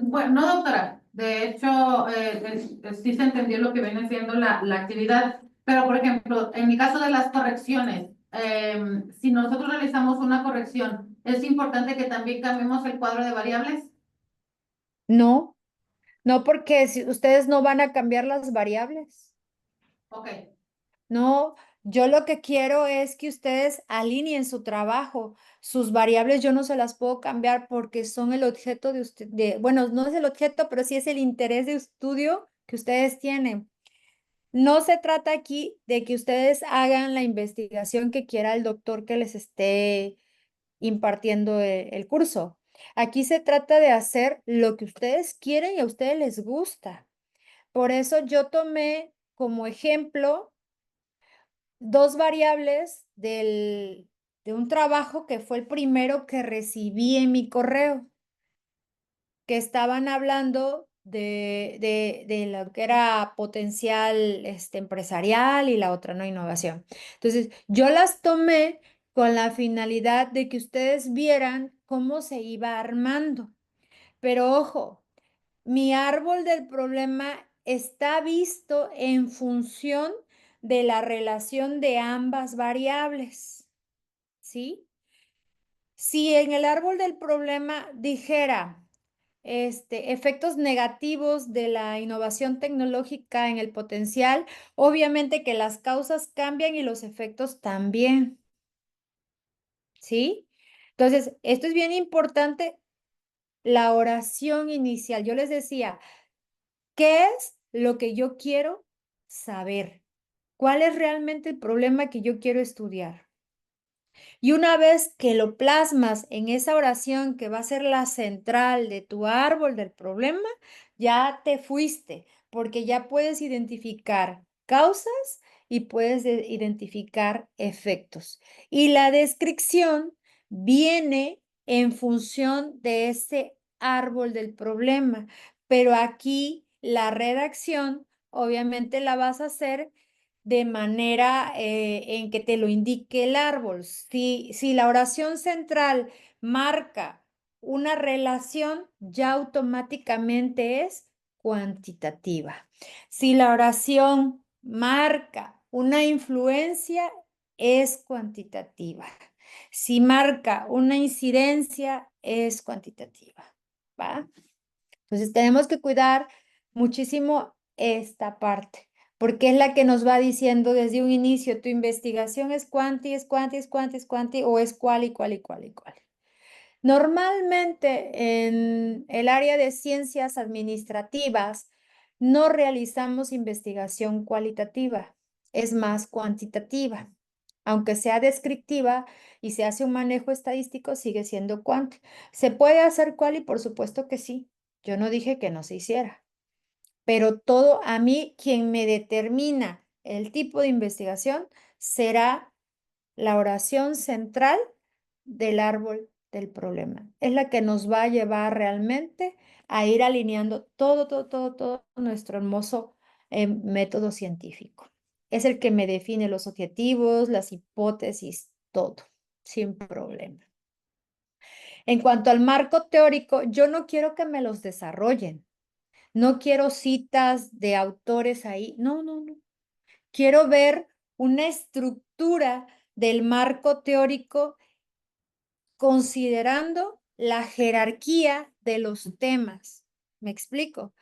Bueno, no, doctora. De hecho, sí se entendió lo que viene siendo la actividad, pero por ejemplo, en mi caso de las correcciones, si nosotros realizamos una corrección, ¿es importante que también cambiemos el cuadro de variables? No, no porque si ustedes no van a cambiar las variables. Ok, No, yo lo que quiero es que ustedes alineen su trabajo. Sus variables yo no se las puedo cambiar porque son el objeto de usted, bueno, no es el objeto, pero sí es el interés de estudio que ustedes tienen. No se trata aquí de que ustedes hagan la investigación que quiera el doctor que les esté impartiendo el curso. Aquí se trata de hacer lo que ustedes quieren y a ustedes les gusta. Por eso yo tomé como ejemplo 2 variables de un trabajo que fue el primero que recibí en mi correo, que estaban hablando de lo que era potencial empresarial y la otra, ¿no? Innovación. Entonces, yo las tomé con la finalidad de que ustedes vieran cómo se iba armando. Pero ojo, mi árbol del problema está visto en función de la relación de ambas variables, ¿sí? Si en el árbol del problema dijera efectos negativos de la innovación tecnológica en el potencial, obviamente que las causas cambian y los efectos también, ¿sí? Entonces, esto es bien importante, la oración inicial. Yo les decía, ¿qué es lo que yo quiero saber? ¿Cuál es realmente el problema que yo quiero estudiar? Y una vez que lo plasmas en esa oración que va a ser la central de tu árbol del problema, ya te fuiste, porque ya puedes identificar causas y puedes identificar efectos. Y la descripción viene en función de ese árbol del problema, pero aquí la redacción obviamente la vas a hacer de manera en que te lo indique el árbol. Si la oración central marca una relación, ya automáticamente es cuantitativa. Si la oración marca una influencia, es cuantitativa. Si marca una incidencia, es cuantitativa, ¿va? Entonces tenemos que cuidar muchísimo esta parte, porque es la que nos va diciendo desde un inicio, tu investigación es cuanti, es cuanti, es cuanti, es cuanti, o es cual y cual y cual y cual. Normalmente en el área de ciencias administrativas no realizamos investigación cualitativa, es más cuantitativa. Aunque sea descriptiva y se hace un manejo estadístico, sigue siendo cuanti. ¿Se puede hacer quali? Por supuesto que sí. Yo no dije que no se hiciera, pero todo a mí quien me determina el tipo de investigación será la oración central del árbol del problema. Es la que nos va a llevar realmente a ir alineando todo nuestro hermoso método científico. Es el que me define los objetivos, las hipótesis, todo, sin problema. En cuanto al marco teórico, yo no quiero que me los desarrollen. No quiero citas de autores ahí. No, no, no. Quiero ver una estructura del marco teórico considerando la jerarquía de los temas. ¿Me explico?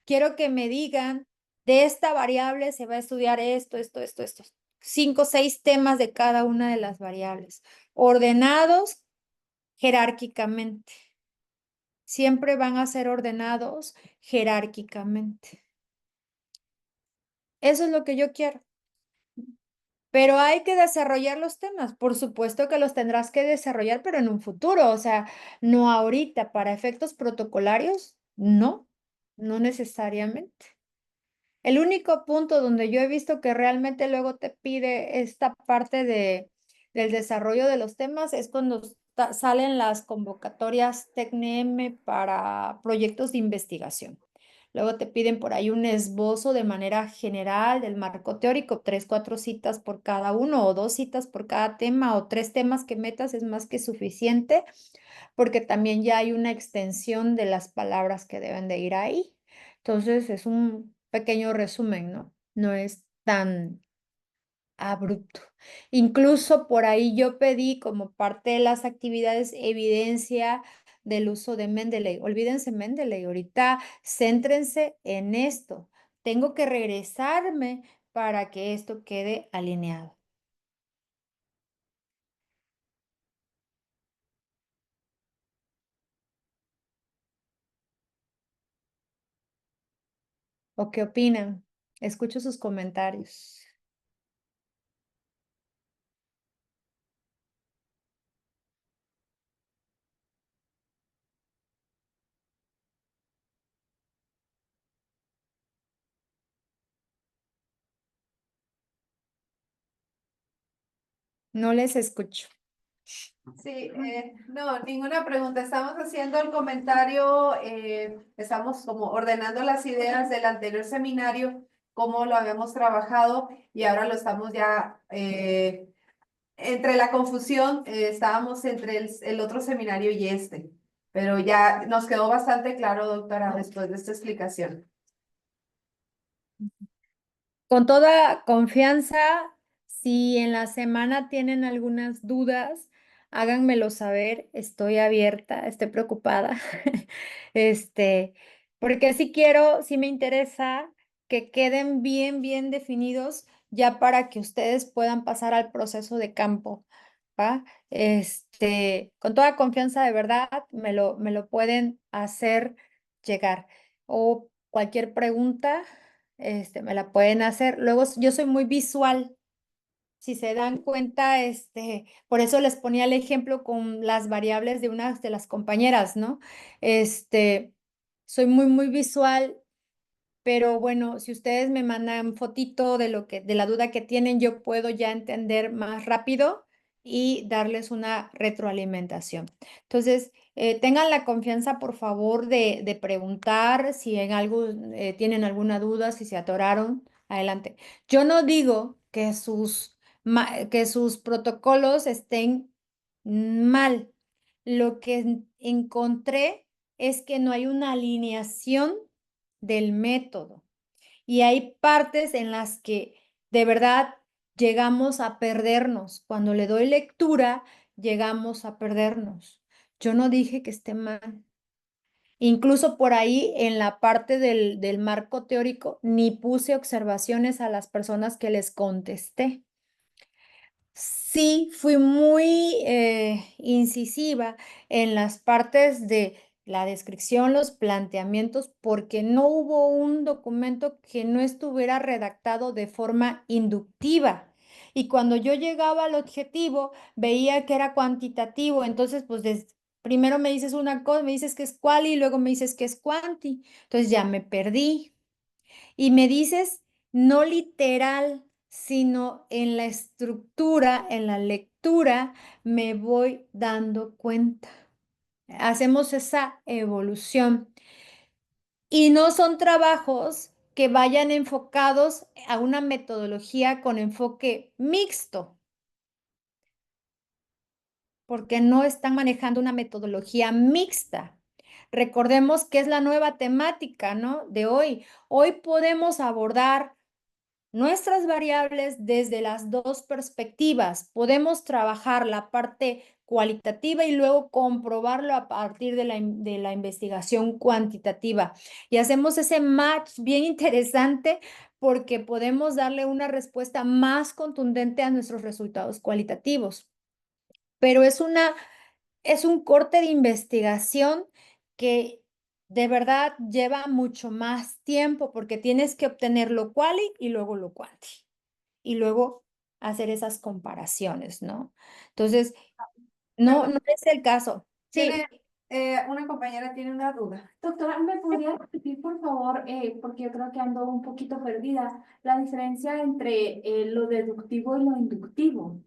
Quiero que me digan, de esta variable se va a estudiar esto. 5 o 6 temas de cada una de las variables, ordenados jerárquicamente. Siempre van a ser ordenados jerárquicamente. Eso es lo que yo quiero. Pero hay que desarrollar los temas. Por supuesto que los tendrás que desarrollar, pero en un futuro, o sea, no ahorita. Para efectos protocolarios, no, no necesariamente. El único punto donde yo he visto que realmente luego te pide esta parte del desarrollo de los temas es cuando salen las convocatorias TECNEM para proyectos de investigación. Luego te piden por ahí un esbozo de manera general del marco teórico, 3, 4 citas por cada uno o 2 citas por cada tema o 3 temas que metas es más que suficiente porque también ya hay una extensión de las palabras que deben de ir ahí. Entonces es un pequeño resumen, ¿no? No es tan abrupto. Incluso por ahí yo pedí como parte de las actividades evidencia del uso de Mendeley. Olvídense Mendeley, ahorita céntrense en esto. Tengo que regresarme para que esto quede alineado. ¿O qué opinan? Escucho sus comentarios. No les escucho. Sí, no, ninguna pregunta. Estamos haciendo el comentario, estamos como ordenando las ideas del anterior seminario, cómo lo habíamos trabajado y ahora lo estamos ya, entre la confusión, estábamos entre el otro seminario y este, pero ya nos quedó bastante claro, doctora, después de esta explicación. Con toda confianza, si en la semana tienen algunas dudas, háganmelo saber. Estoy abierta, estoy preocupada. Este, porque sí quiero, sí me interesa que queden bien definidos ya para que ustedes puedan pasar al proceso de campo, ¿va? Con toda confianza, de verdad, me lo pueden hacer llegar. O cualquier pregunta me la pueden hacer. Luego, yo soy muy visual. Si se dan cuenta, por eso les ponía el ejemplo con las variables de unas de las compañeras, ¿no? Soy muy visual, pero bueno, si ustedes me mandan fotito de la duda que tienen, yo puedo ya entender más rápido y darles una retroalimentación. Entonces, tengan la confianza, por favor, de preguntar si en algo tienen alguna duda, si se atoraron, adelante. Yo no digo que sus protocolos estén mal. Lo que encontré es que no hay una alineación del método. Y hay partes en las que de verdad llegamos a perdernos. Cuando le doy lectura, llegamos a perdernos. Yo no dije que esté mal. Incluso por ahí en la parte del marco teórico, ni puse observaciones a las personas que les contesté. Sí, fui muy incisiva en las partes de la descripción, los planteamientos, porque no hubo un documento que no estuviera redactado de forma inductiva. Y cuando yo llegaba al objetivo, veía que era cuantitativo. Entonces, pues primero me dices una cosa, me dices que es quali y luego me dices que es cuanti. Entonces ya me perdí. Y me dices no literal, sino en la estructura, en la lectura, me voy dando cuenta. Hacemos esa evolución. Y no son trabajos que vayan enfocados a una metodología con enfoque mixto, porque no están manejando una metodología mixta. Recordemos que es la nueva temática, ¿no? De hoy. Hoy podemos abordar nuestras variables desde las dos perspectivas. Podemos trabajar la parte cualitativa y luego comprobarlo a partir de la investigación cuantitativa. Y hacemos ese match bien interesante porque podemos darle una respuesta más contundente a nuestros resultados cualitativos. Pero es un corte de investigación que de verdad lleva mucho más tiempo porque tienes que obtener lo quali y luego lo quanti y luego hacer esas comparaciones, ¿no? Entonces, no, Perdón, no es el caso. Sí, tiene, una compañera tiene una duda. Doctora, ¿me podría repetir, por favor, porque yo creo que ando un poquito perdida, la diferencia entre lo deductivo y lo inductivo?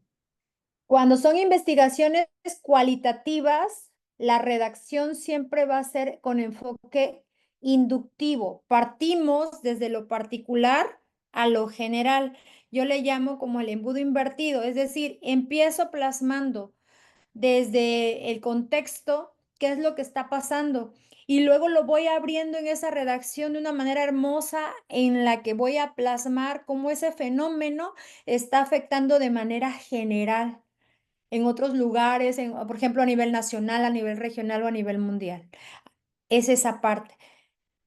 cuando son investigaciones cualitativas, la redacción siempre va a ser con enfoque inductivo. Partimos desde lo particular a lo general. Yo le llamo como el embudo invertido, es decir, empiezo plasmando desde el contexto qué es lo que está pasando y luego lo voy abriendo en esa redacción de una manera hermosa en la que voy a plasmar cómo ese fenómeno está afectando de manera general en otros lugares, por ejemplo, a nivel nacional, a nivel regional o a nivel mundial. Es esa parte.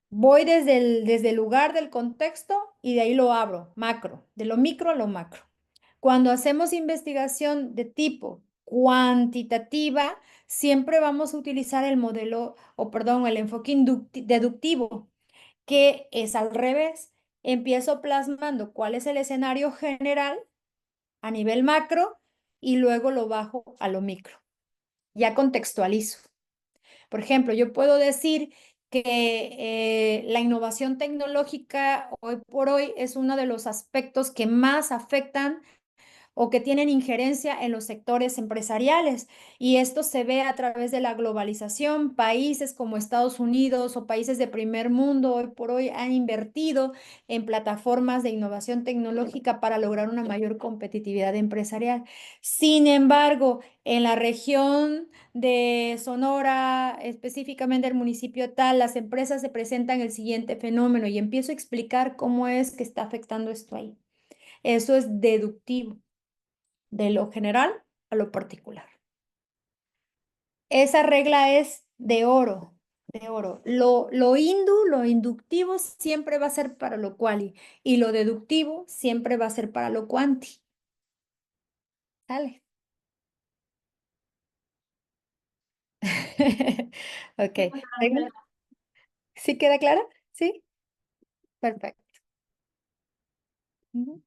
Voy desde el lugar del contexto y de ahí lo abro, macro, de lo micro a lo macro. Cuando hacemos investigación de tipo cuantitativa, siempre vamos a utilizar el modelo, o perdón, el enfoque deductivo, que es al revés. Empiezo plasmando cuál es el escenario general a nivel macro y luego lo bajo a lo micro. Ya contextualizo. Por ejemplo, yo puedo decir que la innovación tecnológica hoy por hoy es uno de los aspectos que más afectan o que tienen injerencia en los sectores empresariales. Y esto se ve a través de la globalización. Países como Estados Unidos o países de primer mundo hoy por hoy han invertido en plataformas de innovación tecnológica para lograr una mayor competitividad empresarial. Sin embargo, en la región de Sonora, específicamente el municipio tal, las empresas se presentan el siguiente fenómeno y empiezo a explicar cómo es que está afectando esto ahí. Eso es deductivo de lo general a lo particular. Esa regla es de oro, de oro. Lo inductivo siempre va a ser para lo quali y lo deductivo siempre va a ser para lo quanti. ¿Sale? Ok. ¿Regla? ¿Sí queda clara? Sí. Perfecto. Ujú.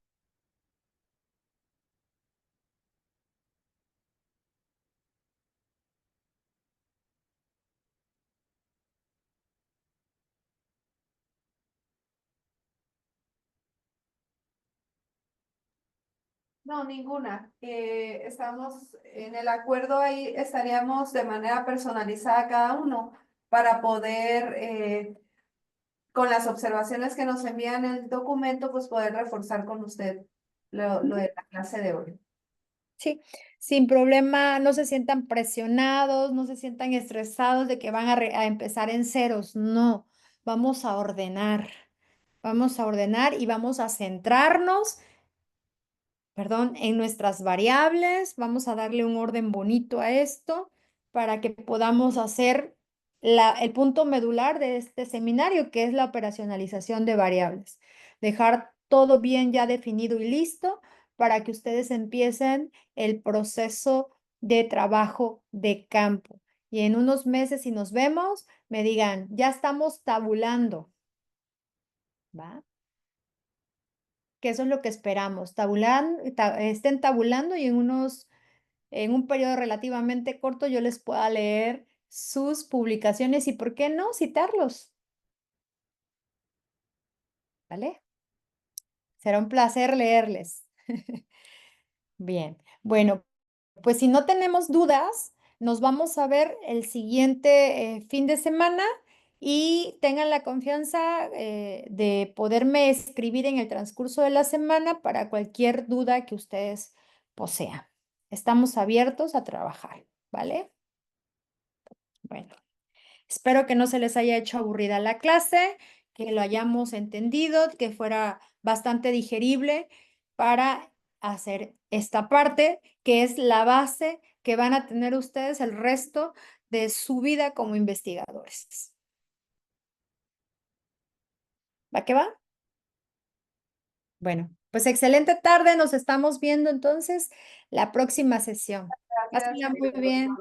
No, ninguna. Estamos en el acuerdo ahí, estaríamos de manera personalizada cada uno para poder, con las observaciones que nos envían el documento, pues poder reforzar con usted lo de la clase de hoy. Sí, sin problema, no se sientan presionados, no se sientan estresados de que van a empezar en ceros. No, vamos a ordenar y vamos a centrarnos perdón, en nuestras variables. Vamos a darle un orden bonito a esto para que podamos hacer el punto medular de este seminario, que es la operacionalización de variables. Dejar todo bien ya definido y listo para que ustedes empiecen el proceso de trabajo de campo. Y en unos meses, si nos vemos, me digan, ya estamos tabulando, ¿va? Que eso es lo que esperamos, estén tabulando y en un periodo relativamente corto yo les pueda leer sus publicaciones y, ¿por qué no?, citarlos, ¿vale? Será un placer leerles. Bien, bueno, pues si no tenemos dudas, nos vamos a ver el siguiente fin de semana y tengan la confianza de poderme escribir en el transcurso de la semana para cualquier duda que ustedes posean. Estamos abiertos a trabajar, ¿vale? Bueno, espero que no se les haya hecho aburrida la clase, que lo hayamos entendido, que fuera bastante digerible para hacer esta parte, que es la base que van a tener ustedes el resto de su vida como investigadores. ¿Va que va? Bueno, pues excelente tarde, nos estamos viendo entonces la próxima sesión. Gracias. Pásenla muy bien.